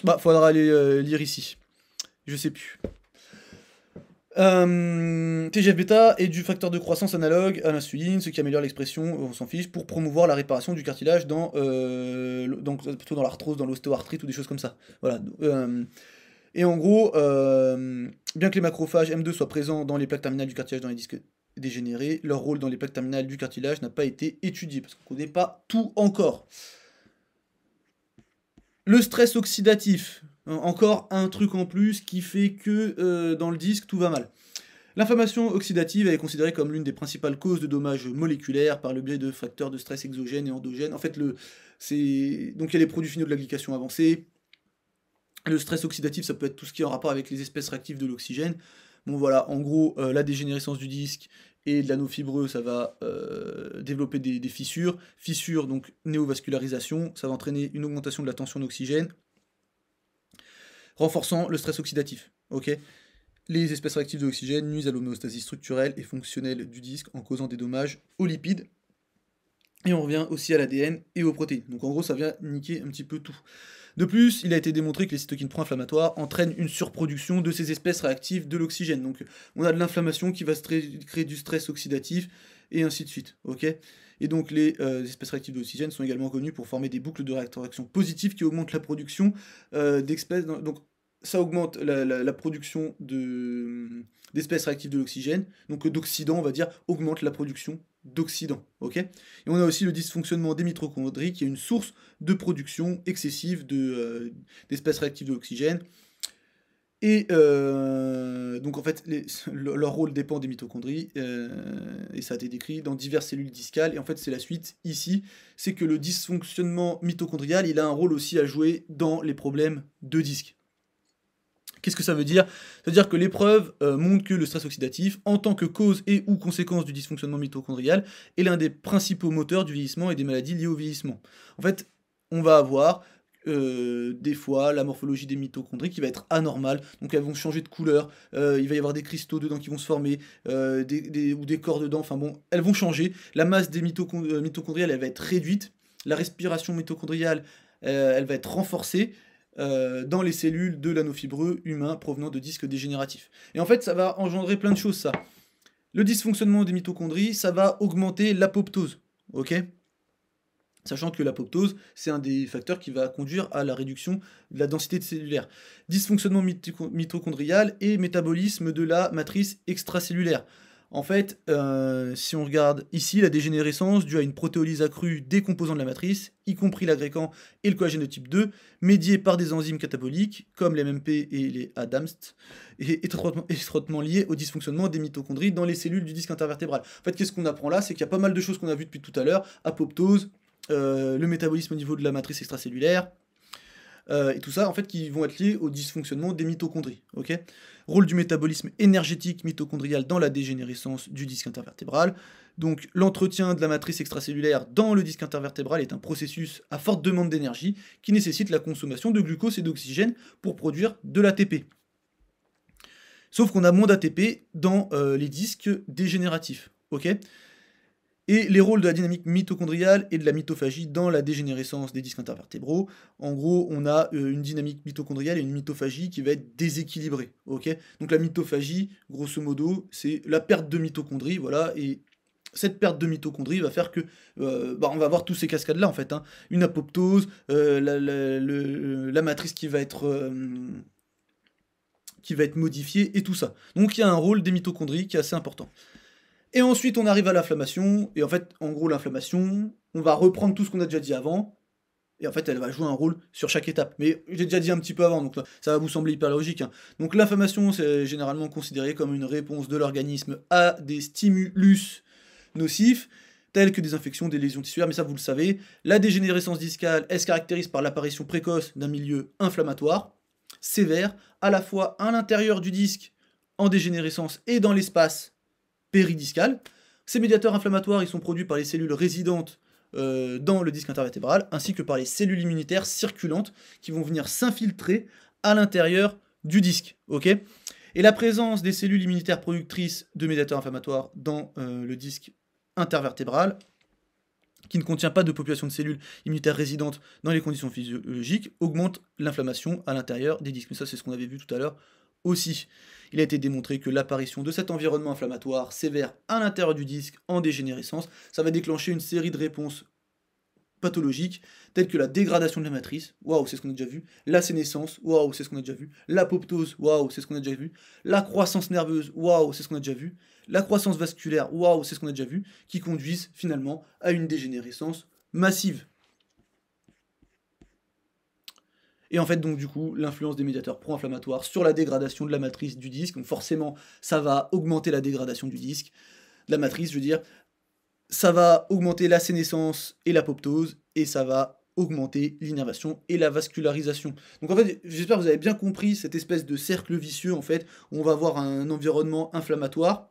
Speaker 1: Bah, faudra aller lire ici. Je sais plus. TGF-bêta est du facteur de croissance analogue à l'insuline, ce qui améliore l'expression, on s'en fiche, pour promouvoir la réparation du cartilage plutôt dans l'arthrose, dans l'ostéoarthrite ou des choses comme ça. Voilà. Et en gros, bien que les macrophages M2 soient présents dans les plaques terminales du cartilage dans les disques dégénérés, leur rôle dans les plaques terminales du cartilage n'a pas été étudié, parce qu'on ne connaît pas tout encore. Le stress oxydatif, encore un truc en plus qui fait que dans le disque tout va mal. L'inflammation oxydative est considérée comme l'une des principales causes de dommages moléculaires par le biais de facteurs de stress exogènes et endogènes. En fait, donc il y a les produits finaux de la glycation avancée. Le stress oxydatif, ça peut être tout ce qui est en rapport avec les espèces réactives de l'oxygène. Bon voilà, en gros, la dégénérescence du disque et de l'anneau fibreux, ça va développer des fissures. Fissures, donc néovascularisation, ça va entraîner une augmentation de la tension d'oxygène, renforçant le stress oxydatif. Ok. Les espèces réactives de l'oxygène nuisent à l'homéostasie structurelle et fonctionnelle du disque en causant des dommages aux lipides. Et on revient aussi à l'ADN et aux protéines. Donc en gros, ça vient niquer un petit peu tout. De plus, il a été démontré que les cytokines pro-inflammatoires entraînent une surproduction de ces espèces réactives de l'oxygène. Donc on a de l'inflammation qui va créer du stress oxydatif, et ainsi de suite. Ok. Et donc les espèces réactives de l'oxygène sont également connues pour former des boucles de réaction positives qui augmentent la production d'espèces... Donc ça augmente la production d'espèces réactives de l'oxygène, donc d'oxydants, on va dire, augmente la production d'oxydants, ok. Et on a aussi le dysfonctionnement des mitochondries, qui est une source de production excessive d'espèces réactives de l'oxygène. Et donc en fait, leur rôle dépend des mitochondries, et ça a été décrit dans diverses cellules discales, et en fait c'est la suite ici, c'est que le dysfonctionnement mitochondrial, il a un rôle aussi à jouer dans les problèmes de disque. Qu'est-ce que ça veut dire? Ça veut dire que l'épreuve montre que le stress oxydatif, en tant que cause et ou conséquence du dysfonctionnement mitochondrial, est l'un des principaux moteurs du vieillissement et des maladies liées au vieillissement. En fait, on va avoir des fois la morphologie des mitochondries qui va être anormale, donc elles vont changer de couleur, il va y avoir des cristaux dedans qui vont se former, ou des corps dedans, enfin bon, elles vont changer, la masse des mitochondriales elle va être réduite, la respiration mitochondriale elle va être renforcée, dans les cellules de l'anneau fibreux humain provenant de disques dégénératifs. Et en fait, ça va engendrer plein de choses, ça. Le dysfonctionnement des mitochondries, ça va augmenter l'apoptose, ok? Sachant que l'apoptose, c'est un des facteurs qui va conduire à la réduction de la densité cellulaire. Dysfonctionnement mitochondrial et métabolisme de la matrice extracellulaire. En fait, si on regarde ici, la dégénérescence due à une protéolyse accrue des composants de la matrice, y compris l'agrégant et le collagène de type 2, médiés par des enzymes cataboliques, comme les MMP et les ADAMST, et étroitement liés au dysfonctionnement des mitochondries dans les cellules du disque intervertébral. En fait, qu'est-ce qu'on apprend là? C'est qu'il y a pas mal de choses qu'on a vues depuis tout à l'heure, apoptose, le métabolisme au niveau de la matrice extracellulaire, et tout ça, en fait, qui vont être liés au dysfonctionnement des mitochondries, ok. Rôle du métabolisme énergétique mitochondrial dans la dégénérescence du disque intervertébral. Donc, l'entretien de la matrice extracellulaire dans le disque intervertébral est un processus à forte demande d'énergie qui nécessite la consommation de glucose et d'oxygène pour produire de l'ATP. Sauf qu'on a moins d'ATP dans les disques dégénératifs, ok. Et les rôles de la dynamique mitochondriale et de la mitophagie dans la dégénérescence des disques intervertébraux. En gros, on a une dynamique mitochondriale et une mitophagie qui va être déséquilibrée. Okay, donc la mitophagie, grosso modo, c'est la perte de mitochondries, voilà, et cette perte de mitochondries va faire que on va avoir tous ces cascades-là, en fait. Hein. Une apoptose, la matrice qui va être modifiée, et tout ça. Donc il y a un rôle des mitochondries qui est assez important. Et ensuite, on arrive à l'inflammation, et en fait, en gros, l'inflammation, on va reprendre tout ce qu'on a déjà dit avant, et en fait, elle va jouer un rôle sur chaque étape. Mais j'ai déjà dit un petit peu avant, donc ça va vous sembler hyper logique. Hein. Donc l'inflammation, c'est généralement considéré comme une réponse de l'organisme à des stimulus nocifs, tels que des infections, des lésions tissulaires, mais ça vous le savez. La dégénérescence discale, elle se caractérise par l'apparition précoce d'un milieu inflammatoire, sévère, à la fois à l'intérieur du disque en dégénérescence et dans l'espace péridiscal. Ces médiateurs inflammatoires, ils sont produits par les cellules résidentes dans le disque intervertébral, ainsi que par les cellules immunitaires circulantes qui vont venir s'infiltrer à l'intérieur du disque. Ok, et la présence des cellules immunitaires productrices de médiateurs inflammatoires dans le disque intervertébral, qui ne contient pas de population de cellules immunitaires résidentes dans les conditions physiologiques, augmente l'inflammation à l'intérieur des disques. Mais ça, c'est ce qu'on avait vu tout à l'heure aussi. Il a été démontré que l'apparition de cet environnement inflammatoire sévère à l'intérieur du disque en dégénérescence, ça va déclencher une série de réponses pathologiques, telles que la dégradation de la matrice, waouh, c'est ce qu'on a déjà vu, la sénescence, waouh, c'est ce qu'on a déjà vu, l'apoptose, waouh, c'est ce qu'on a déjà vu, la croissance nerveuse, waouh, c'est ce qu'on a déjà vu, la croissance vasculaire, waouh, c'est ce qu'on a déjà vu, qui conduisent finalement à une dégénérescence massive. Et en fait, donc du coup, l'influence des médiateurs pro-inflammatoires sur la dégradation de la matrice du disque, donc forcément, ça va augmenter la dégradation du disque, de la matrice, je veux dire, ça va augmenter la sénescence et l'apoptose, et ça va augmenter l'innervation et la vascularisation. Donc en fait, j'espère que vous avez bien compris cette espèce de cercle vicieux, en fait, où on va avoir un environnement inflammatoire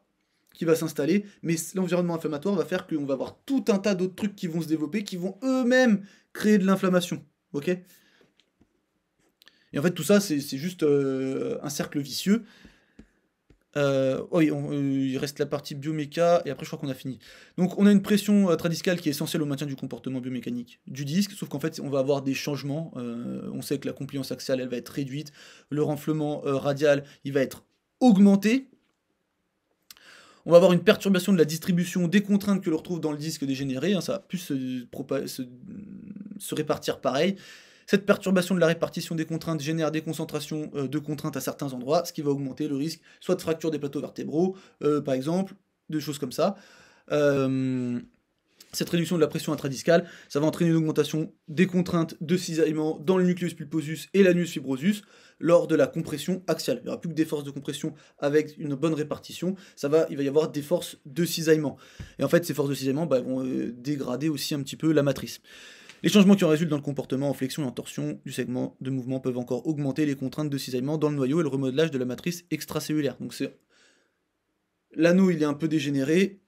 Speaker 1: qui va s'installer, mais l'environnement inflammatoire va faire qu'on va avoir tout un tas d'autres trucs qui vont se développer, qui vont eux-mêmes créer de l'inflammation, ok ? Et en fait, tout ça, c'est juste un cercle vicieux. Oui, il reste la partie bioméca, et après je crois qu'on a fini. Donc on a une pression tradiscale qui est essentielle au maintien du comportement biomécanique du disque, sauf qu'en fait on va avoir des changements. On sait que la compliance axiale elle va être réduite, le renflement radial il va être augmenté. On va avoir une perturbation de la distribution des contraintes que l'on retrouve dans le disque dégénéré, hein, ça va plus se répartir pareil. Cette perturbation de la répartition des contraintes génère des concentrations de contraintes à certains endroits, ce qui va augmenter le risque soit de fracture des plateaux vertébraux, par exemple, de choses comme ça. Cette réduction de la pression intradiscale, ça va entraîner une augmentation des contraintes de cisaillement dans le nucleus pulposus et l'anus fibrosus lors de la compression axiale. Il n'y aura plus que des forces de compression avec une bonne répartition, il va y avoir des forces de cisaillement. Et en fait, ces forces de cisaillement vont dégrader aussi un petit peu la matrice. Les changements qui en résultent dans le comportement en flexion et en torsion du segment de mouvement peuvent encore augmenter les contraintes de cisaillement dans le noyau et le remodelage de la matrice extracellulaire. Donc c'est l'anneau il est un peu dégénéré,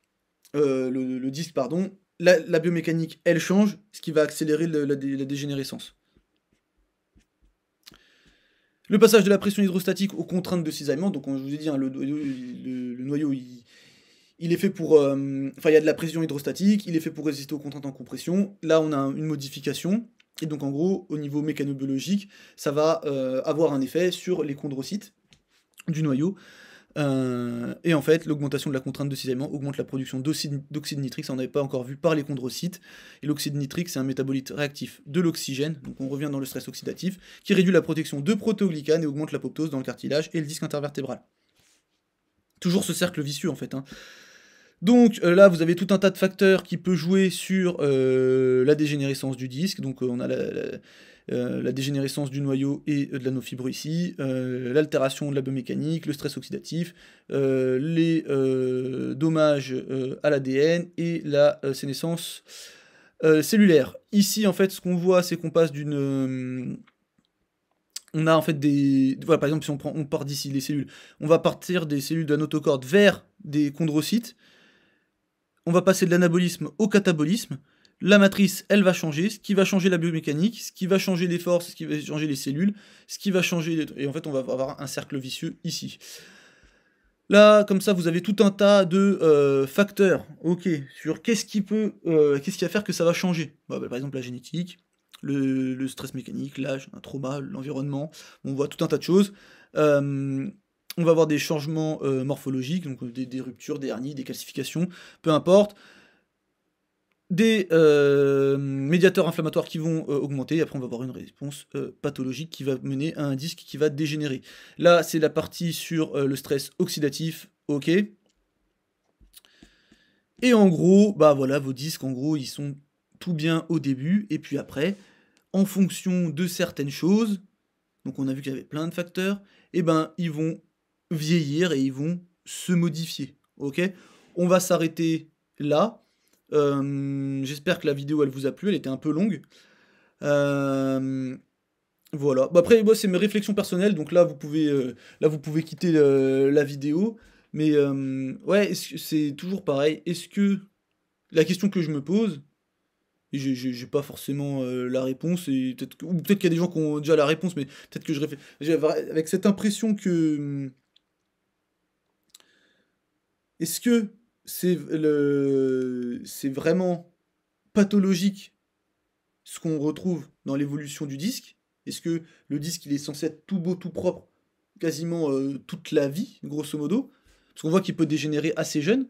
Speaker 1: le disque pardon, la biomécanique elle change, ce qui va accélérer la dégénérescence. Le passage de la pression hydrostatique aux contraintes de cisaillement, donc comme je vous ai dit, hein, le noyau il est fait pour... Enfin, il y a de la pression hydrostatique, il est fait pour résister aux contraintes en compression. Là, on a une modification. Et donc, en gros, au niveau mécanobiologique, ça va avoir un effet sur les chondrocytes du noyau. Et en fait, l'augmentation de la contrainte de cisaillement augmente la production d'oxyde nitrique, ça on n'avait pas encore vu, par les chondrocytes. Et l'oxyde nitrique, c'est un métabolite réactif de l'oxygène, donc on revient dans le stress oxydatif, qui réduit la protection de protéoglycanes et augmente l'apoptose dans le cartilage et le disque intervertébral. Toujours ce cercle vicieux, en fait, hein. Donc là, vous avez tout un tas de facteurs qui peuvent jouer sur la dégénérescence du disque. Donc on a la dégénérescence du noyau et de l'anneau fibreux ici, l'altération de la biomécanique, le stress oxydatif, les dommages à l'ADN et la sénescence cellulaire. Ici, en fait, ce qu'on voit, c'est qu'on passe d'une... on a en fait des... Voilà, par exemple, si on part d'ici, les cellules, on va partir des cellules de la notocorde vers des chondrocytes. On va passer de l'anabolisme au catabolisme. La matrice, elle va changer, ce qui va changer la biomécanique, ce qui va changer les forces, ce qui va changer les cellules, ce qui va changer... Et en fait, on va avoir un cercle vicieux ici. Là, comme ça, vous avez tout un tas de facteurs, ok, sur qu'est-ce qui va faire que ça va changer. Par exemple, la génétique, le stress mécanique, l'âge, un trauma, l'environnement, on voit tout un tas de choses. On va avoir des changements morphologiques, donc des ruptures, des hernies, des calcifications, peu importe. Des médiateurs inflammatoires qui vont augmenter, et après on va avoir une réponse pathologique qui va mener à un disque qui va dégénérer. Là, c'est la partie sur le stress oxydatif, ok. Et en gros, voilà, vos disques, en gros, ils sont tout bien au début, et puis après, en fonction de certaines choses, donc on a vu qu'il y avait plein de facteurs, et ils vont vieillir et ils vont se modifier, ok. On va s'arrêter là. J'espère que la vidéo elle vous a plu, elle était un peu longue. Voilà. Bah, après, moi, c'est mes réflexions personnelles, donc là, vous pouvez quitter la vidéo. Mais ouais, c'est toujours pareil. Est-ce que la question que je me pose, et j'ai pas forcément la réponse, et ou peut-être qu'il y a des gens qui ont déjà la réponse, mais peut-être que je réfléchis. Avec cette impression que est-ce que c'est vraiment pathologique ce qu'on retrouve dans l'évolution du disque? Est-ce que le disque il est censé être tout beau, tout propre, quasiment toute la vie, grosso modo? Parce qu'on voit qu'il peut dégénérer assez jeune.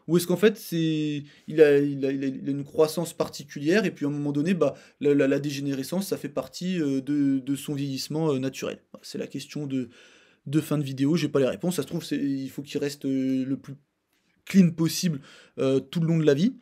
Speaker 1: Ou est-ce qu'en fait il a une croissance particulière et puis à un moment donné, bah, la dégénérescence, ça fait partie de son vieillissement naturel. Voilà, c'est la question de fin de vidéo, j'ai pas les réponses. Ça se trouve, il faut qu'il reste le plus clean possible tout le long de la vie.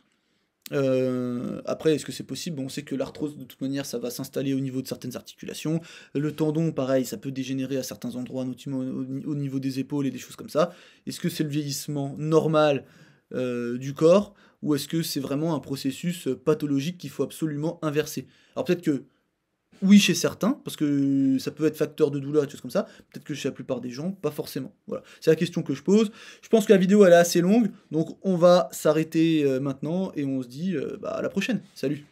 Speaker 1: Après, est-ce que c'est possible? Bon, on sait que l'arthrose, de toute manière, ça va s'installer au niveau de certaines articulations. Le tendon, pareil, ça peut dégénérer à certains endroits, notamment au niveau des épaules et des choses comme ça. Est-ce que c'est le vieillissement normal du corps, ou est-ce que c'est vraiment un processus pathologique qu'il faut absolument inverser? Alors peut-être que oui chez certains, parce que ça peut être facteur de douleur et des choses comme ça, peut-être que chez la plupart des gens, pas forcément. Voilà, c'est la question que je pose. Je pense que la vidéo elle est assez longue, donc on va s'arrêter maintenant et on se dit bah, à la prochaine. Salut!